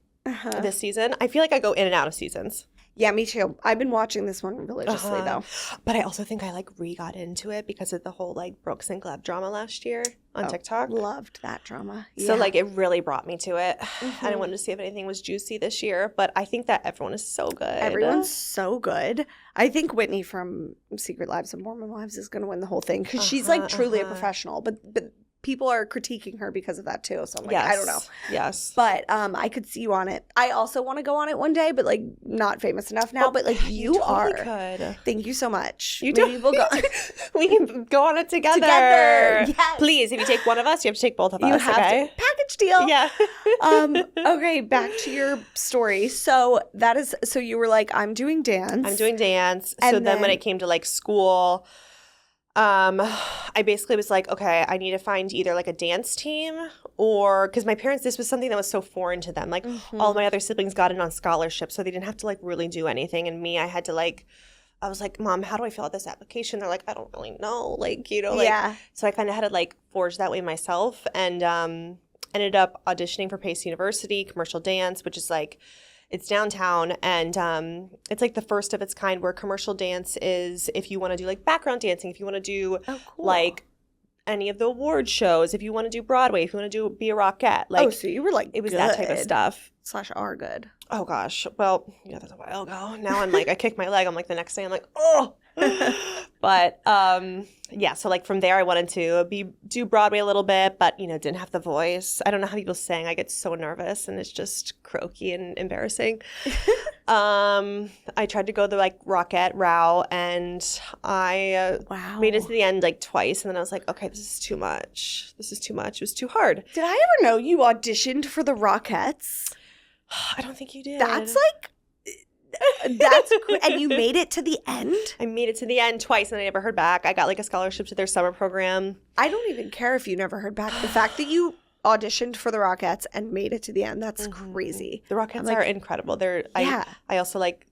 this season. I feel like I go in and out of seasons. Yeah, me too. I've been watching this one religiously though. But I also think I like got into it because of the whole like Brooks and Gleb drama last year on TikTok. Loved that drama. So like it really brought me to it. And I wanted to see if anything was juicy this year. But I think that everyone is so good. Everyone's so good. I think Whitney from Secret Lives of Mormon Wives is going to win the whole thing because she's like truly a professional. But people are critiquing her because of that too. So I'm like, I don't know. Yes. But I could see you on it. I also want to go on it one day, but like not famous enough now. But like you totally are. Could. Thank you so much. You do. We'll go. We can go on it together. Yes. Please, if you take one of us, you have to take both of us. You have to. Package deal. Yeah. Okay, back to your story. So you were like, I'm doing dance. I'm doing dance. And so then when it came to like school, I basically was like, okay, I need to find either like a dance team or because my parents, this was something that was so foreign to them. Like all my other siblings got in on scholarships, so they didn't have to like really do anything. And me, I had to like, I was like, Mom, how do I fill out this application? They're like, I don't really know. Like, you know, like, so I kind of had to like forge that way myself and ended up auditioning for Pace University, commercial dance, which is like, it's downtown, and it's like the first of its kind where commercial dance is if you want to do like background dancing, if you want to do like any of the award shows, if you want to do Broadway, if you want to be a rockette. Like, so you were like it was that type of stuff. /are good. Oh gosh. Well, yeah, that's a while ago. Now I'm like, I kick my leg. I'm like the next day I'm like, oh. But yeah, so like from there I wanted to do Broadway a little bit, but you know, didn't have the voice. I don't know how people sing. I get so nervous and it's just croaky and embarrassing. I tried to go the like rockette route and I made it to the end like twice and then I was like, okay, this is too much. It was too hard. Did I ever know you auditioned for the Rockettes? I don't think you did. That's and you made it to the end? I made it to the end twice and I never heard back. I got like a scholarship to their summer program. I don't even care if you never heard back. The fact that you auditioned for the Rockettes and made it to the end, that's crazy. The Rockettes are incredible. I also like,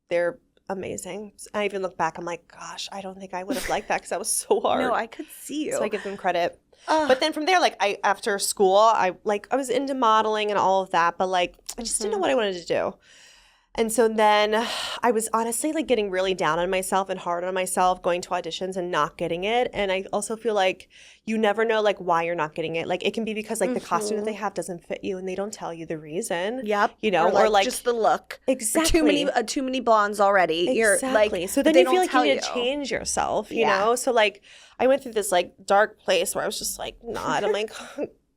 they're amazing. I even look back, I'm like, gosh, I don't think I would have liked that because that was so hard. No, I could see you. So I give them credit. But then from there, like after school, I was into modeling and all of that, but like I just didn't know what I wanted to do. And so then I was honestly like getting really down on myself and hard on myself going to auditions and not getting it. And I also feel like you never know like why you're not getting it. Like it can be because like the costume that they have doesn't fit you and they don't tell you the reason. Yep. You know, or like just the look. Exactly. Too many blondes already. Exactly. So then you feel like you need to change yourself, you know? So like I went through this like dark place where I was just like not. I'm like,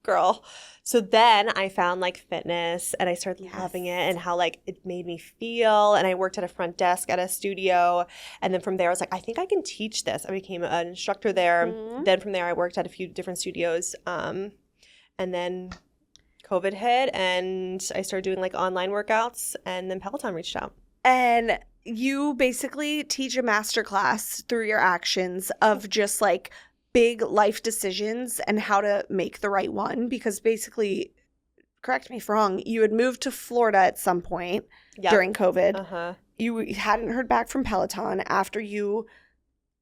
girl. So then I found like fitness and I started loving it and how like it made me feel. And I worked at a front desk at a studio. And then from there I was like, I think I can teach this. I became an instructor there. Then from there I worked at a few different studios. And then COVID hit and I started doing like online workouts and then Peloton reached out. And you basically teach a masterclass through your actions of just like big life decisions and how to make the right one, because basically, correct me if wrong, you had moved to Florida at some point during COVID. You hadn't heard back from Peloton after you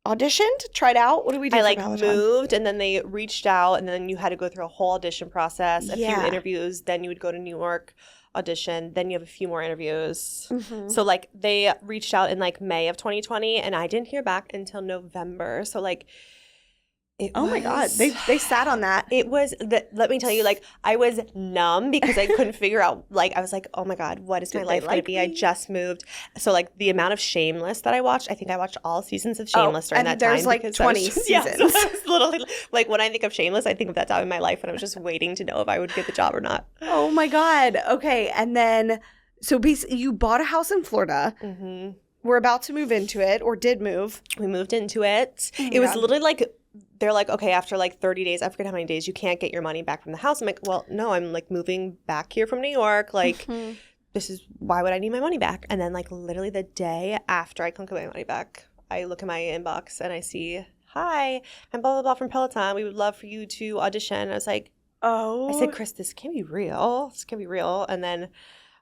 auditioned, tried out. What do we do? I moved and then they reached out and then you had to go through a whole audition process, a few interviews, then you would go to New York, audition, then you have a few more interviews. So like they reached out in like May of 2020 and I didn't hear back until November. So like my God. They sat on that. It was, let me tell you, like, I was numb because I couldn't figure out, like, I was like, oh my God, what is my life going to be? I just moved. So, like, the amount of Shameless that I watched, I think I watched all seasons of Shameless during that time. And there's like 20 seasons. Yeah, so I was literally, like, when I think of Shameless, I think of that time in my life when I was just waiting to know if I would get the job or not. Oh my God. Okay. And then, so basically, you bought a house in Florida. were about to move into it, or did move. We moved into it. Oh my It was God. literally like, they're like, okay, after like 30 days, I forget how many days, you can't get your money back from the house. I'm like, well, no, I'm like moving back here from New York. Like, this is, why would I need my money back? And then like literally the day after I couldn't get my money back, I look at my inbox and I see, hi, I'm blah, blah, blah from Peloton. We would love for you to audition. I was like, Oh. I said, Chris, this can't be real. This can't be real. And then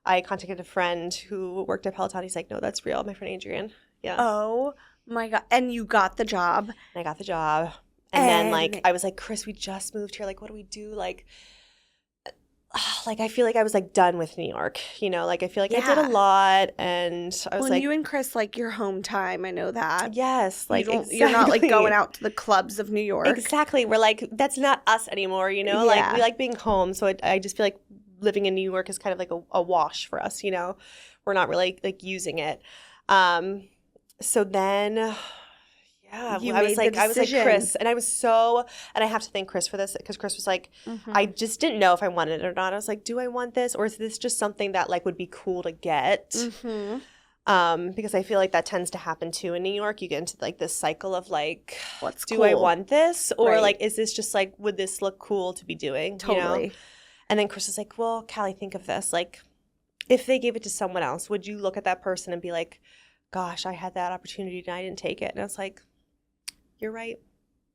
I contacted a friend who worked at Peloton. He's like, no, that's real. My friend Adrian. Yeah. Oh my God. And you got the job. And I got the job. And then like, I was like, Chris, we just moved here. Like, what do we do? Like I feel like I was like done with New York, you know, like I feel like I did a lot, and I was like, you and Chris, like your home time, I know that. Yes, like you're not like going out to the clubs of New York. Exactly. We're like, that's not us anymore, you know, like we like being home. So I just feel like living in New York is kind of like a wash for us, you know, we're not really like using it. So then I was like, Chris, and and I have to thank Chris for this, because Chris was like, I just didn't know if I wanted it or not. I was like, do I want this, or is this just something that like would be cool to get? Because I feel like that tends to happen too in New York. You get into like this cycle of like, do I want this, or like, is this just like, would this look cool to be doing? Totally. You know? And then Chris was like, well, Callie, think of this. Like, if they gave it to someone else, would you look at that person and be like, gosh, I had that opportunity and I didn't take it? And I was like, you're right.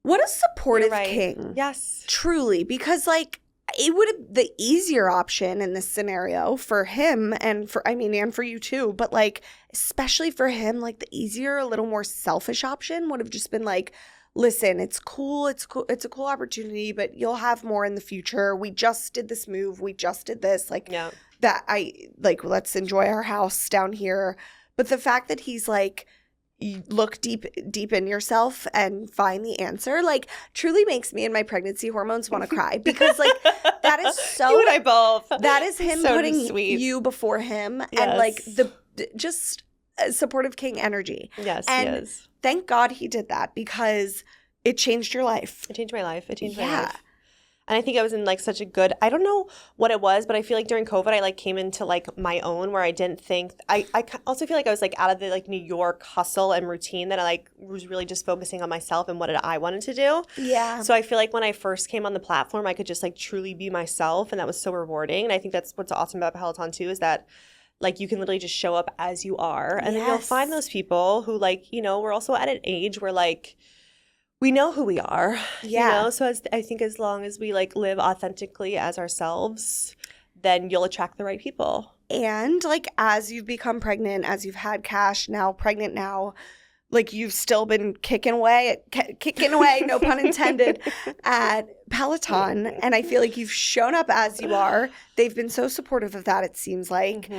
What a supportive king. Yes. Truly. Because like it would have the easier option in this scenario for him and for you too. But like, especially for him, like the easier, a little more selfish option would have just been like, listen, it's cool. It's cool. It's a cool opportunity, but you'll have more in the future. We just did this move. We just did this. Like that let's enjoy our house down here. But the fact that he's like, you look deep in yourself and find the answer, like truly makes me and my pregnancy hormones want to cry, because like that is so you and I both. That is him so putting you before him, and like the just supportive king energy. Yes, and thank God he did that, because it changed your life. It changed my life. My life. And I think I was in like such a good, I don't know what it was, but I feel like during COVID, I like came into like my own, where I didn't think, I also feel like I was like out of the like New York hustle and routine, that I like was really just focusing on myself and what I wanted to do. Yeah. So I feel like when I first came on the platform, I could just like truly be myself, and that was so rewarding. And I think that's what's awesome about Peloton too, is that like you can literally just show up as you are, and then you'll find those people who like, you know, we're also at an age where like, we know who we are, you know? So I think as long as we like live authentically as ourselves, then you'll attract the right people. And like, as you've become pregnant, as you've had Cash, now pregnant now, like you've still been kicking away, no pun intended, at Peloton. And I feel like you've shown up as you are. They've been so supportive of that, it seems like.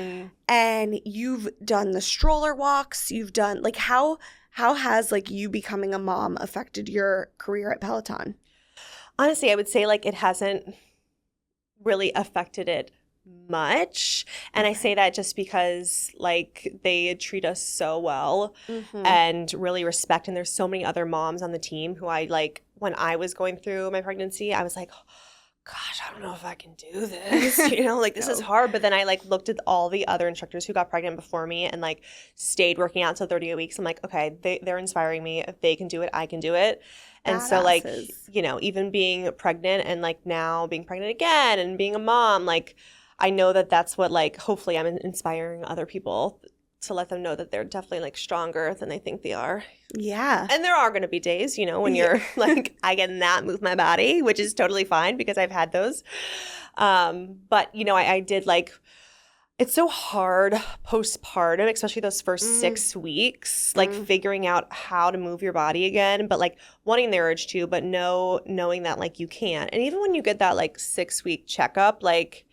And you've done the stroller walks. You've done like, how has like you becoming a mom affected your career at Peloton? Honestly, I would say like it hasn't really affected it much. And I say that just because like they treat us so well and really respect. And there's so many other moms on the team who I like, when I was going through my pregnancy, I was like, gosh, I don't know if I can do this, you know, like this is hard. But then I like looked at all the other instructors who got pregnant before me and like stayed working out until 38 weeks. I'm like, okay, they're inspiring me. If they can do it, I can do it. And so like, you know, even being pregnant and like now being pregnant again and being a mom, like I know that that's what like, hopefully I'm inspiring other people to let them know that they're definitely like stronger than they think they are. Yeah. And there are going to be days, you know, when you're like, I cannot move my body, which is totally fine because I've had those. But, you know, I did like, it's so hard postpartum, especially those first 6 weeks, like figuring out how to move your body again, but like wanting the urge to, but knowing that like you can't. And even when you get that like 6-week checkup, like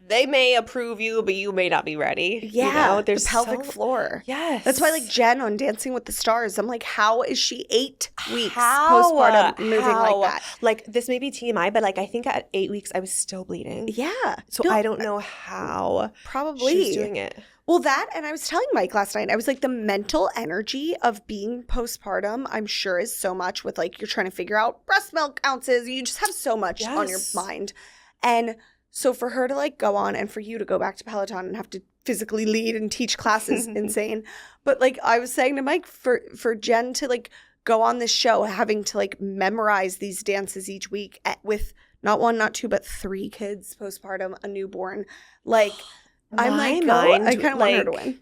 they may approve you, but you may not be ready. Yeah, you know? There's the pelvic floor. Yes. That's why like Jen on Dancing with the Stars, I'm like, how is she 8 weeks postpartum moving like that? Like this may be TMI, but like I think at 8 weeks I was still bleeding. Yeah. So I don't know how probably she's doing it. Well, that, and I was telling Mike last night, I was like, the mental energy of being postpartum, I'm sure is so much with like, you're trying to figure out breast milk ounces. You just have so much on your mind. And so for her to like go on and for you to go back to Peloton and have to physically lead and teach classes insane. But like I was saying to Mike, for Jen to like go on this show having to like memorize these dances each week with not one, not two, but 3 kids postpartum, a newborn. Like I'm like, I kind of want her to win.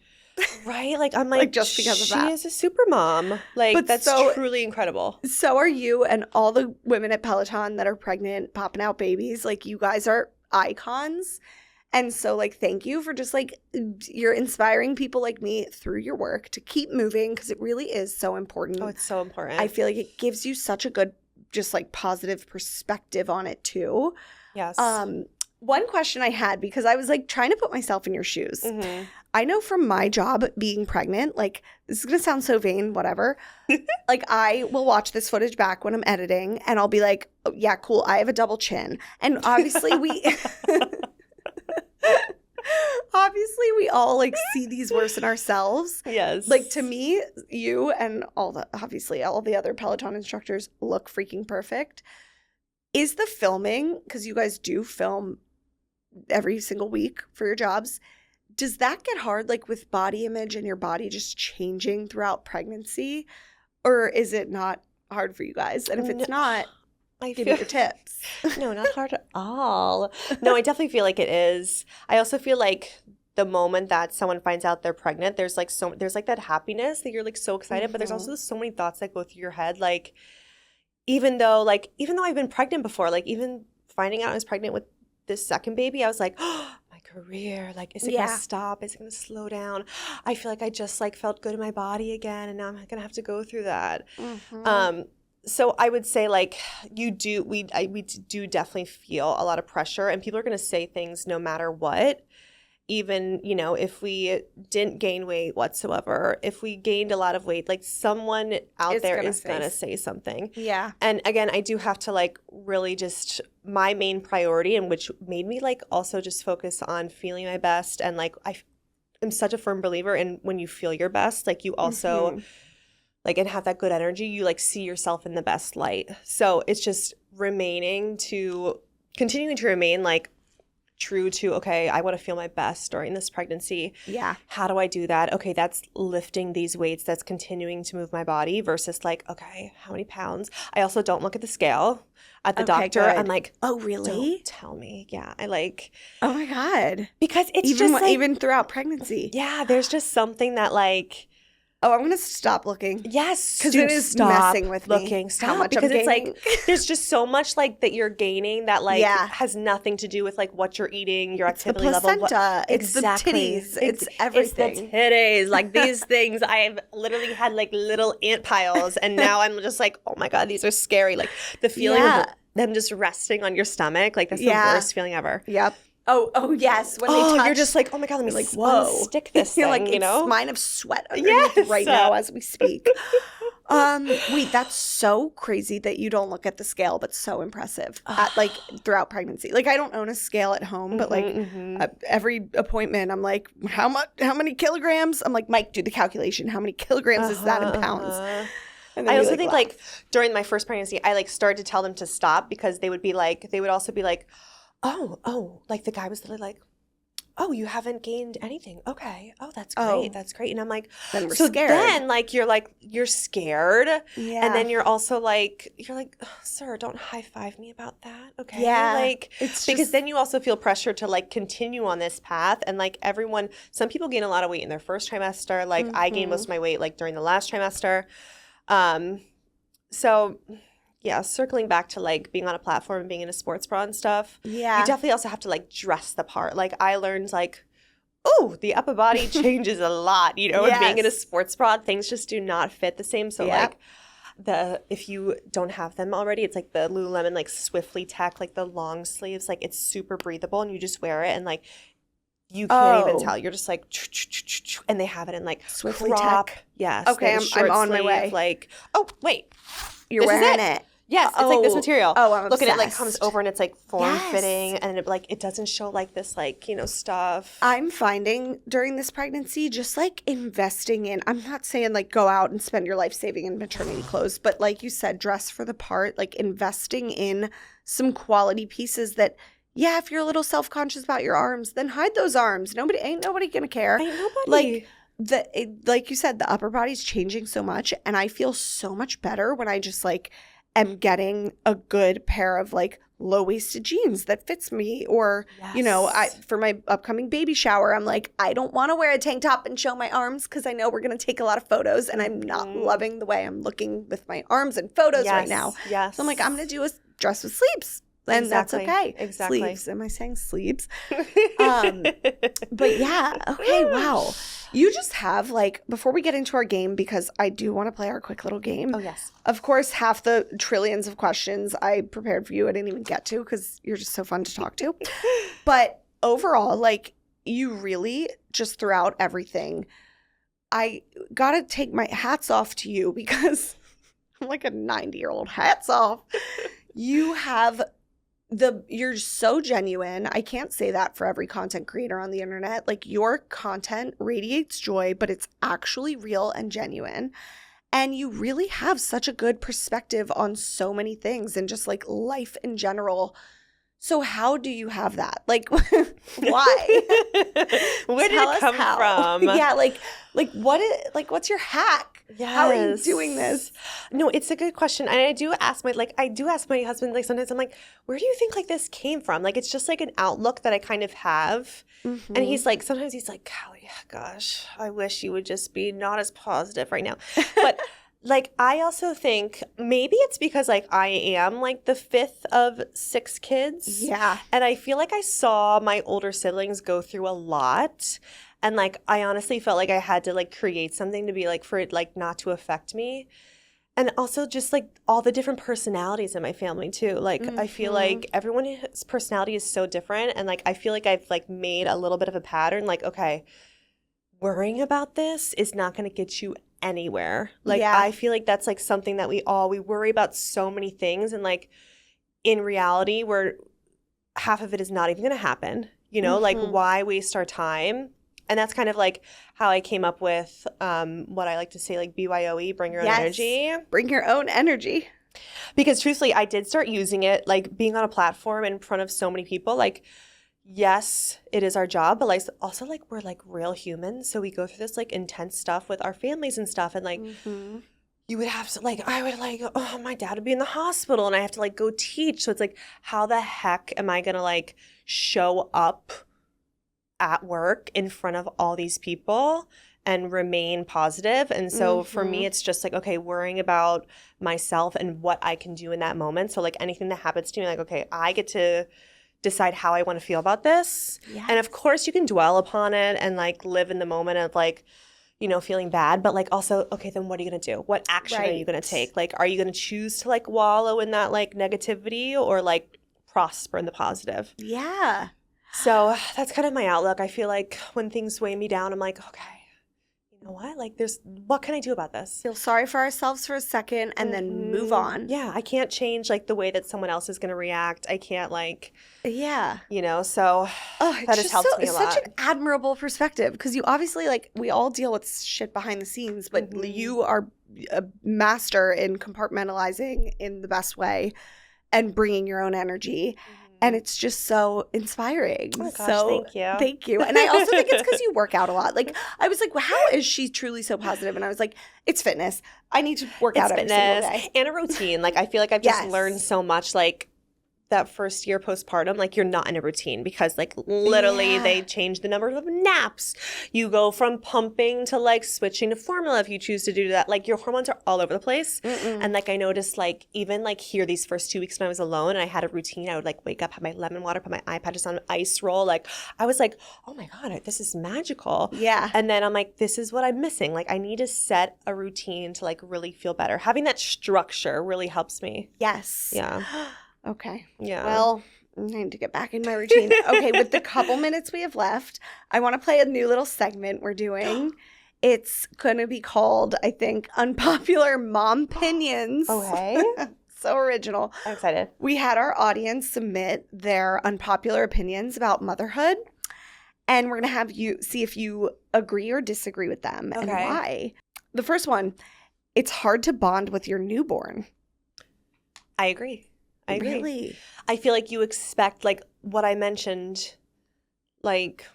Right? Like I'm like just because of that. She is a super mom. Like but that's truly incredible. So are you, and all the women at Peloton that are pregnant, popping out babies. Like you guys are icons. And so, like, thank you for just, like, you're inspiring people like me through your work to keep moving because it really is so important. Oh, it's so important. I feel like it gives you such a good, just, like, positive perspective on it, too. Yes. One question I had, because I was, like, trying to put myself in your shoes. Mm-hmm. I know from my job being pregnant, like, this is going to sound so vain, whatever. Like, I will watch this footage back when I'm editing, and I'll be like, oh, yeah, cool, I have a double chin. And obviously we... Obviously, we all like see these worse in ourselves. Yes. Like to me, you and all the other Peloton instructors look freaking perfect. Is the filming, because you guys do film every single week for your jobs, does that get hard like with body image and your body just changing throughout pregnancy? Or is it not hard for you guys? And if it's not, give me your tips. No, not hard at all. No, I definitely feel like it is. I also feel like the moment that someone finds out they're pregnant, there's like that happiness that you're like so excited, but there's also so many thoughts that go through your head. Like, even though I've been pregnant before, like even finding out I was pregnant with this second baby, I was like, oh, my career, like, is it going to stop? Is it going to slow down? I feel like I just like felt good in my body again, and now I'm going to have to go through that. Mm-hmm. So I would say like we do definitely feel a lot of pressure, and people are going to say things no matter what. Even, you know, if we didn't gain weight whatsoever, if we gained a lot of weight, like someone out there is going to say something. Yeah. And again, I do have to like really just my main priority, and which made me like also just focus on feeling my best. And like I'm such a firm believer in when you feel your best, like you also like and have that good energy, you like see yourself in the best light. So it's just continuing to remain like true to, okay, I want to feel my best during this pregnancy. Yeah. How do I do that? Okay, that's lifting these weights, that's continuing to move my body versus like, okay, how many pounds? I also don't look at the scale at the doctor. Good. I'm like, oh, really? Don't tell me. Yeah, I like. Oh my God. Because it's just like, even throughout pregnancy. Yeah, there's just something that like. Oh, I'm going to stop looking. Yes. Because it is messing with me. Stop. How much because I'm it's like, there's just so much like that you're gaining that like has nothing to do with like what you're eating, your activity level. It's the placenta. It's the titties. It's everything. It's the titties. Like these things, I've literally had like little ant piles, and now I'm just like, oh my God, these are scary. Like the feeling of them just resting on your stomach, like that's the worst feeling ever. Yep. Oh yes. When they touch, you're just like, oh my God, let me like stick this thing, like, you know? It's mine of sweat underneath right now as we speak. Wait, that's so crazy that you don't look at the scale, but so impressive at like throughout pregnancy. Like I don't own a scale at home, but like every appointment, I'm like, how many kilograms? I'm like, Mike, do the calculation. How many kilograms is that in pounds? I also think like during my first pregnancy, I like started to tell them to stop because they would also be like, oh, like the guy was literally like, oh, you haven't gained anything. Okay. Oh, that's great. That's great. And I'm like, then we're scared. Then like, you're scared. Yeah. And then you're also like, sir, don't high five me about that. Okay. Yeah. Like, it's because then you also feel pressure to like continue on this path. And like some people gain a lot of weight in their first trimester. Like I gained most of my weight like during the last trimester. So yeah, circling back to like being on a platform and being in a sports bra and stuff. Yeah. You definitely also have to like dress the part. Like I learned like, oh, the upper body changes a lot, you know, and being in a sports bra, things just do not fit the same. So like if you don't have them already, it's like the Lululemon like Swiftly Tech, like the long sleeves, like it's super breathable and you just wear it and like you can't even tell. You're just like, and they have it in like Swiftly crop. Tech. Yes. Okay, I'm on my way. Like, oh, wait. You're wearing it. Yes, it's like this material. Oh, I'm Look obsessed. at it, like comes over and it's like form-fitting, and it doesn't show like this like, you know, stuff. I'm finding during this pregnancy just like investing in, I'm not saying like go out and spend your life saving in maternity clothes, but like you said, dress for the part, like investing in some quality pieces that Yeah, if you're a little self-conscious about your arms, then hide those arms. Ain't nobody gonna care. Ain't nobody. Like you said, the upper body's changing so much, and I feel so much better when I just like am getting a good pair of like low-waisted jeans that fits me, or you know, for my upcoming baby shower, I'm like, I don't want to wear a tank top and show my arms because I know we're gonna take a lot of photos, and I'm not loving the way I'm looking with my arms in photos right now. Yes. So I'm like, I'm gonna do a dress with sleeves. And that's okay. Exactly. Sleeves. Am I saying sleeves? But yeah. Okay. Wow. You just have like, before we get into our game, because I do want to play our quick little game. Oh, yes. Of course, half the trillions of questions I prepared for you, I didn't even get to because you're just so fun to talk to. But overall, like, you really just throughout everything, I got to take my hats off to you because I'm like a 90-year-old. Hats off. You have you're so genuine. I can't say that for every content creator on the internet. Like, your content radiates joy, but it's actually real and genuine. And you really have such a good perspective on so many things and just like life in general. So how do you have that? Like, why? Where did it come from? Yeah, what's your hack? Yes. How are you doing this? No, it's a good question. And I do ask my husband, like, sometimes I'm like, where do you think like this came from? Like, it's just like an outlook that I kind of have. Mm-hmm. And he's like, sometimes he's like, Callie, gosh, I wish you would just be not as positive right now. But like, I also think maybe it's because like I am like the fifth of 6 kids. Yeah. And I feel like I saw my older siblings go through a lot. And like, I honestly felt like I had to like create something to be like, for it like not to affect me. And also just like all the different personalities in my family too. Like, I feel like everyone's personality is so different. And like, I feel like I've like made a little bit of a pattern. Like, okay, worrying about this is not going to get you anywhere. Like, I feel like that's like something that we worry about so many things. And like, in reality, half of it is not even going to happen. You know, like, why waste our time? And that's kind of like how I came up with what I like to say, like, BYOE, bring your own energy. Bring your own energy. Because truthfully, I did start using it, like being on a platform in front of so many people. Like, yes, it is our job, but like also like we're like real humans. So we go through this like intense stuff with our families and stuff. And like you would have to like, I would like, oh, my dad would be in the hospital and I have to like go teach. So it's like, how the heck am I going to like show up at work in front of all these people and remain positive? And so for me, it's just like, okay, worrying about myself and what I can do in that moment. So like anything that happens to me, like, okay, I get to decide how I want to feel about this. Yes. And of course you can dwell upon it and like live in the moment of like, you know, feeling bad, but like also, okay, then what are you going to do? What action are you going to take? Like, are you going to choose to like wallow in that like negativity or like prosper in the positive? Yeah. So that's kind of my outlook. I feel like when things weigh me down, I'm like, okay, you know what? Like, what can I do about this? Feel sorry for ourselves for a second and then move on. Yeah. I can't change like the way that someone else is going to react. I can't like, you know, so that just helps me a lot. It's such an admirable perspective because you obviously like, we all deal with shit behind the scenes, but you are a master in compartmentalizing in the best way and bringing your own energy. And it's just so inspiring. Oh my gosh, thank you. Thank you. And I also think it's because you work out a lot. Like, I was like, well, how is she truly so positive? And I was like, it's fitness. I need to work out every single day. And a routine. Like, I feel like I've just learned so much, like, that first year postpartum, like, you're not in a routine because, like, literally they change the number of naps. You go from pumping to, like, switching to formula if you choose to do that. Like, your hormones are all over the place. And, like, I noticed, like, even, like, here these first 2 weeks when I was alone and I had a routine, I would, like, wake up, have my lemon water, put my iPad just on an ice roll. Like, I was like, oh, my God, this is magical. Yeah. And then I'm like, this is what I'm missing. Like, I need to set a routine to, like, really feel better. Having that structure really helps me. Yes. Yeah. Okay. Yeah. Well, I need to get back in my routine. Okay, with the couple minutes we have left, I want to play a new little segment we're doing. It's going to be called, I think, Unpopular MOMpinions. Okay. So original. I'm excited. We had our audience submit their unpopular opinions about motherhood, and we're going to have you see if you agree or disagree with them and why. The first one, it's hard to bond with your newborn. I agree. I agree. Really? I feel like you expect, like what I mentioned, like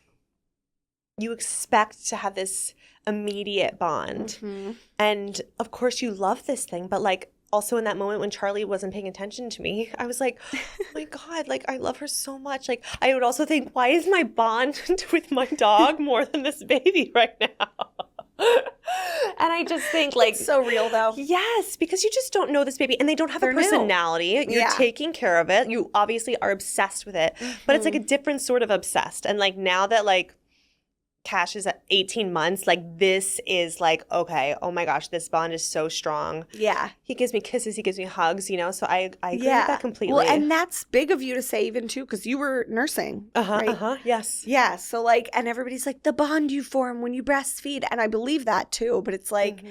you expect to have this immediate bond. Mm-hmm. And of course you love this thing, but like also in that moment when Charlie wasn't paying attention to me, I was like, oh my God, like I love her so much. Like I would also think, why is my bond with my dog more than this baby right now? And I just think like It's so real though. Yes, because you just don't know this baby and they don't have They're a new. personality. You're taking care of it. You obviously are obsessed with it, but it's like a different sort of obsessed. And like now that like Cash is at 18 months, like this is like, okay, oh my gosh, this bond is so strong. Yeah. He gives me kisses, he gives me hugs, you know, so I agree with that completely. Well, and that's big of you to say even too, because you were nursing, right? Yes. Yeah, so like, and everybody's like, the bond you form when you breastfeed, and I believe that too, but it's like,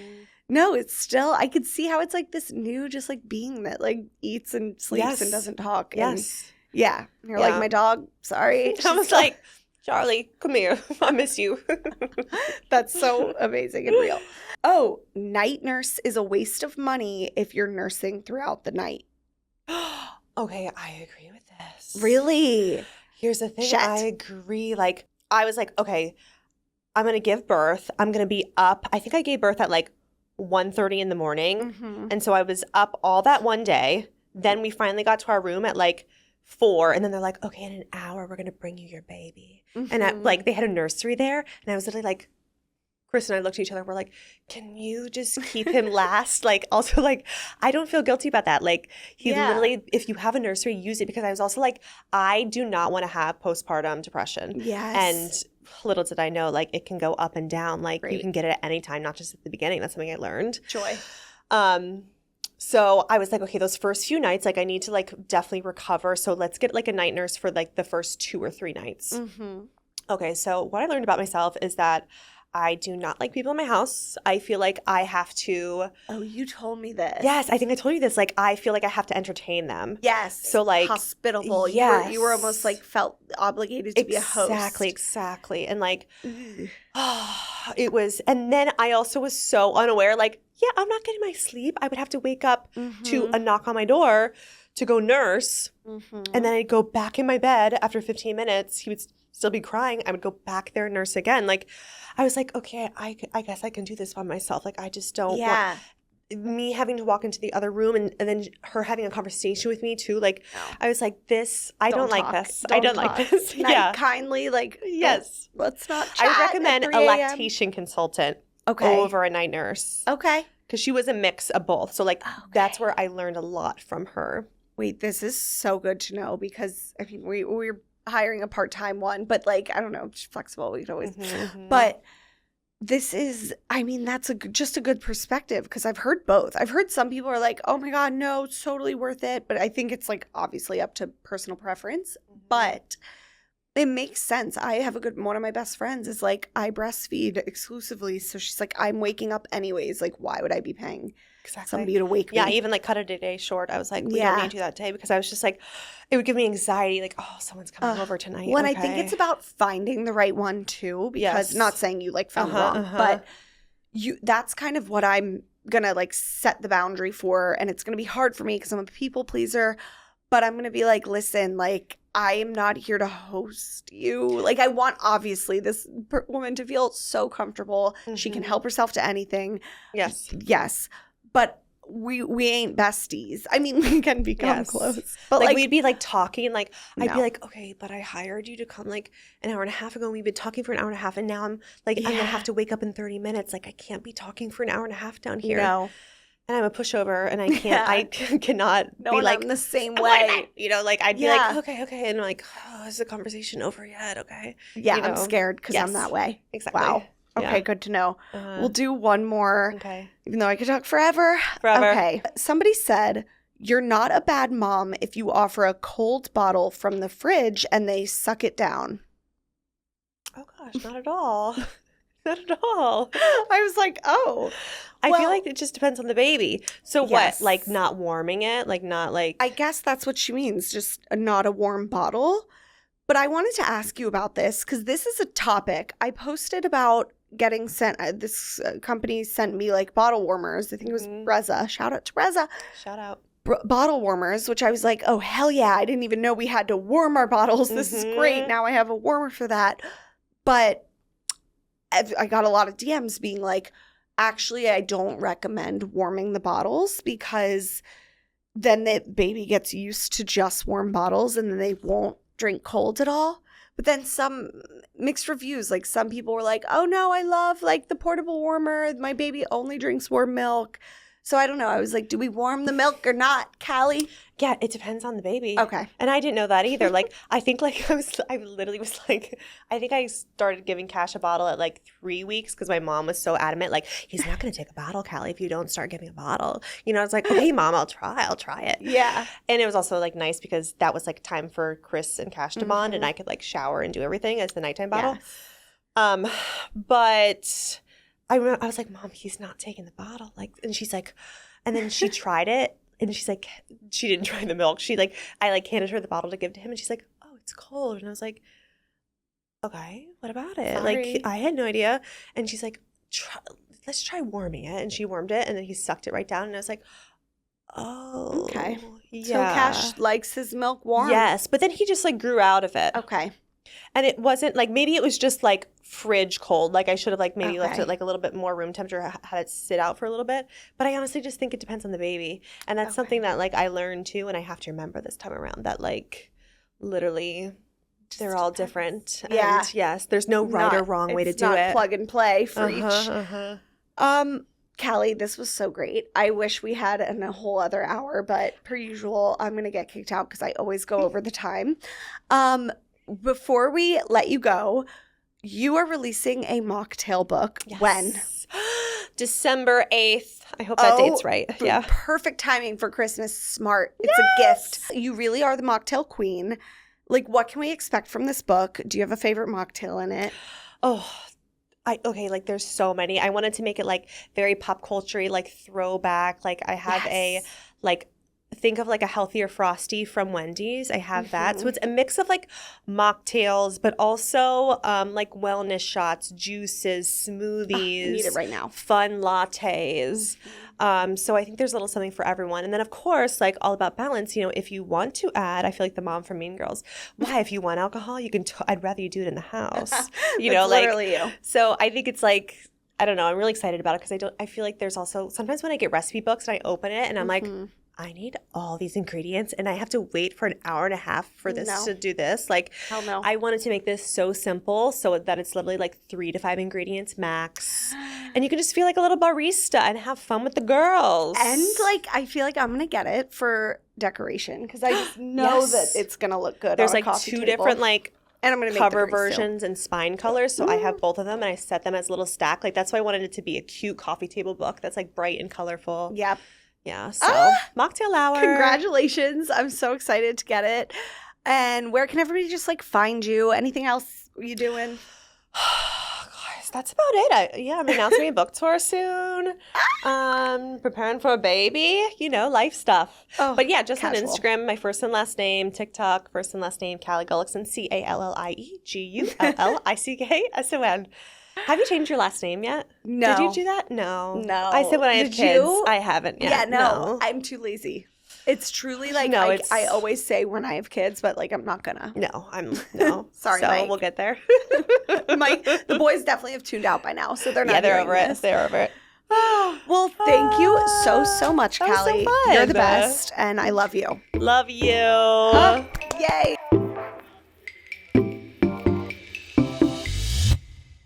no, it's still, I could see how it's like this new just like being that like eats and sleeps and doesn't talk. Yes. And yeah. You're like, my dog, sorry. I was like, Charlie, come here. I miss you. That's so amazing and real. Oh, night nurse is a waste of money if you're nursing throughout the night. Okay, I agree with this. Really? Here's the thing. Shit. I agree. Like, I was like, okay, I'm going to give birth. I'm going to be up. I think I gave birth at like 1:30 in the morning. Mm-hmm. And so I was up all that one day. Then we finally got to our room at like 4, and then they're like, okay, in an hour we're gonna bring you your baby. And like they had a nursery there, and I was literally like, Chris and I looked at each other, we're like, can you just keep him last? Like also like I don't feel guilty about that. Like he literally, if you have a nursery, use it, because I was also like, I do not want to have postpartum depression. Yes. And little did I know, like it can go up and down. Like you can get it at any time, not just at the beginning. That's something I learned. Joy. So I was like, okay, those first few nights, like I need to like definitely recover. So let's get like a night nurse for like the first 2 or 3 nights. Mm-hmm. Okay, so what I learned about myself is that I do not like people in my house. I feel like I have to. Oh, you told me this. Yes, I think I told you this. Like I feel like I have to entertain them. Yes. So like hospitable. Yes. You were almost like felt obligated to be a host. Exactly. And like it was, and then I also was so unaware, like, yeah, I'm not getting my sleep. I would have to wake up to a knock on my door to go nurse. And then I'd go back in my bed after 15 minutes. He would still be crying. I would go back there and nurse again. Like, I was like, okay, I guess I can do this by myself. Like, I just don't want me having to walk into the other room and then her having a conversation with me too. Like, I was like, I don't like this. I don't like this. Kindly, like, yes. Let's not chat. I recommend a lactation consultant over a night nurse. Okay. Because she was a mix of both. So, like, that's where I learned a lot from her. Wait, this is so good to know, because, I mean, we're hiring a part-time one, but, like, I don't know, she's flexible. We could always. But this is, I mean, that's just a good perspective, because I've heard both. I've heard some people are like, oh, my God, no, it's totally worth it. But I think it's, like, obviously up to personal preference. But it makes sense. I have one of my best friends is like, I breastfeed exclusively. So she's like, I'm waking up anyways. Like, why would I be paying somebody to wake me? Yeah, even like cut it a day short. I was like, we don't need to do that day, because I was just like, it would give me anxiety. Like, oh, someone's coming over tonight. Well, I think it's about finding the right one too, because not saying you like found wrong, but that's kind of what I'm going to like set the boundary for. And it's going to be hard for me because I'm a people pleaser, but I'm going to be like, listen, like, I am not here to host you. Like, I want, obviously, this woman to feel so comfortable. She can help herself to anything. Yes. Yes. But we ain't besties. I mean, we can become close. But like we'd be like talking, and like I'd be like, okay, but I hired you to come like an hour and a half ago, and we've been talking for an hour and a half, and now I'm like, I'm going to have to wake up in 30 minutes. Like, I can't be talking for an hour and a half down here. No. And I'm a pushover, and I can't, I cannot be like in the same way. You know, like I'd be like, okay. And I'm like, oh, is the conversation over yet? Okay. Yeah, you know? I'm scared because I'm that way. Exactly. Wow. Okay, good to know. We'll do one more. Okay. Even though I could talk forever. Okay. Somebody said, you're not a bad mom if you offer a cold bottle from the fridge and they suck it down. Oh, gosh, not at all. Not at all. I was like, oh. I feel like it just depends on the baby. So what? Like not warming it? Like not like. I guess that's what she means. Just not a warm bottle. But I wanted to ask you about this because this is a topic. I posted about getting sent. This company sent me like bottle warmers. I think it was Reza. Shout out to Reza. Shout out. bottle warmers, which I was like, oh, hell yeah. I didn't even know we had to warm our bottles. This is great. Now I have a warmer for that. But I got a lot of DMs being like, actually, I don't recommend warming the bottles because then the baby gets used to just warm bottles and then they won't drink cold at all. But then some mixed reviews, like some people were like, oh no, I love like the portable warmer. My baby only drinks warm milk. So I don't know. I was like, do we warm the milk or not, Callie? Yeah, it depends on the baby. Okay. And I didn't know that either. Like, I think like I literally was like, I think I started giving Cash a bottle at like 3 weeks because my mom was so adamant. Like, he's not going to take a bottle, Callie, if you don't start giving a bottle. You know, I was like, okay, Mom, I'll try it. Yeah. And it was also like nice because that was like time for Chris and Cash to bond and I could like shower and do everything as the nighttime bottle. Yes. But I was like, Mom, he's not taking the bottle. Like, and she's like, and then she tried it. And she's like, she didn't try the milk. I like handed her the bottle to give to him. And she's like, oh, it's cold. And I was like, okay, what about it? Sorry. Like, I had no idea. And she's like, let's try warming it. And she warmed it. And then he sucked it right down. And I was like, oh. Okay. Yeah. So Cash likes his milk warm? Yes. But then he just like grew out of it. Okay. And it wasn't like, maybe it was just like fridge cold. Like I should have like maybe left Okay. it like a little bit more room temperature, had it sit out for a little bit. But I honestly just think it depends on the baby. And that's something that like I learned too. And I have to remember this time around that like literally they're all different. Yeah. And yes, there's no right or wrong way to do it. It's not plug and play for each. Callie, this was so great. I wish we had a whole other hour, but per usual, I'm going to get kicked out because I always go over the time. Before we let you go, you are releasing a Mocktail book. Yes. When? December 8th. I hope that date's right. Yeah. Perfect timing for Christmas. Smart. It's a gift. You really are the mocktail queen. Like, what can we expect from this book? Do you have a favorite mocktail in it? Oh, okay, like there's so many. I wanted to make it like very pop culture-y, like throwback. Like I have think of like a healthier Frosty from Wendy's. I have that. So it's a mix of like mocktails, but also like wellness shots, juices, smoothies. I need it right now. Fun lattes. So I think there's a little something for everyone. And then of course, like all about balance, you know, if you want to add, I feel like the mom from Mean Girls, why, if you want alcohol, you can, I'd rather you do it in the house. You know, like, literally you. So I think it's like, I don't know, I'm really excited about it because I feel like there's also, sometimes when I get recipe books and I open it and I'm like, I need all these ingredients and I have to wait for an hour and a half for this to do this. Like, hell no. I wanted to make this so simple so that it's literally like 3 to 5 ingredients max. And you can just feel like a little barista and have fun with the girls. And like, I feel like I'm going to get it for decoration because I just know that it's going to look good. There's on like a coffee 2 table. different like and I'm gonna make cover the versions and spine colors. So I have both of them and I set them as a little stack. Like that's why I wanted it to be a cute coffee table book that's like bright and colorful. Yep. Yeah, so Mocktail Hour. Congratulations. I'm so excited to get it. And where can everybody just like find you? Anything else you doing? Guys, that's about it. I'm announcing a book tour soon. Preparing for a baby, you know, life stuff. Oh, but yeah, just casual. on Instagram, my first and last name, TikTok, first and last name, Callie Gullickson, CallieGullickson. Have you changed your last name yet? No. Did you do that? No. No. I said when I have Did kids. you? I haven't yet. Yeah, no. I'm too lazy. It's truly like I always say when I have kids, but like I'm not gonna. No. Sorry, so Mike. We'll get there. The boys definitely have tuned out by now, so they're not. Yeah, they're hearing over this. it. They're over it. Well, thank you so much, that was so Callie. fun. You're the best, and I love you. Love you. Yay.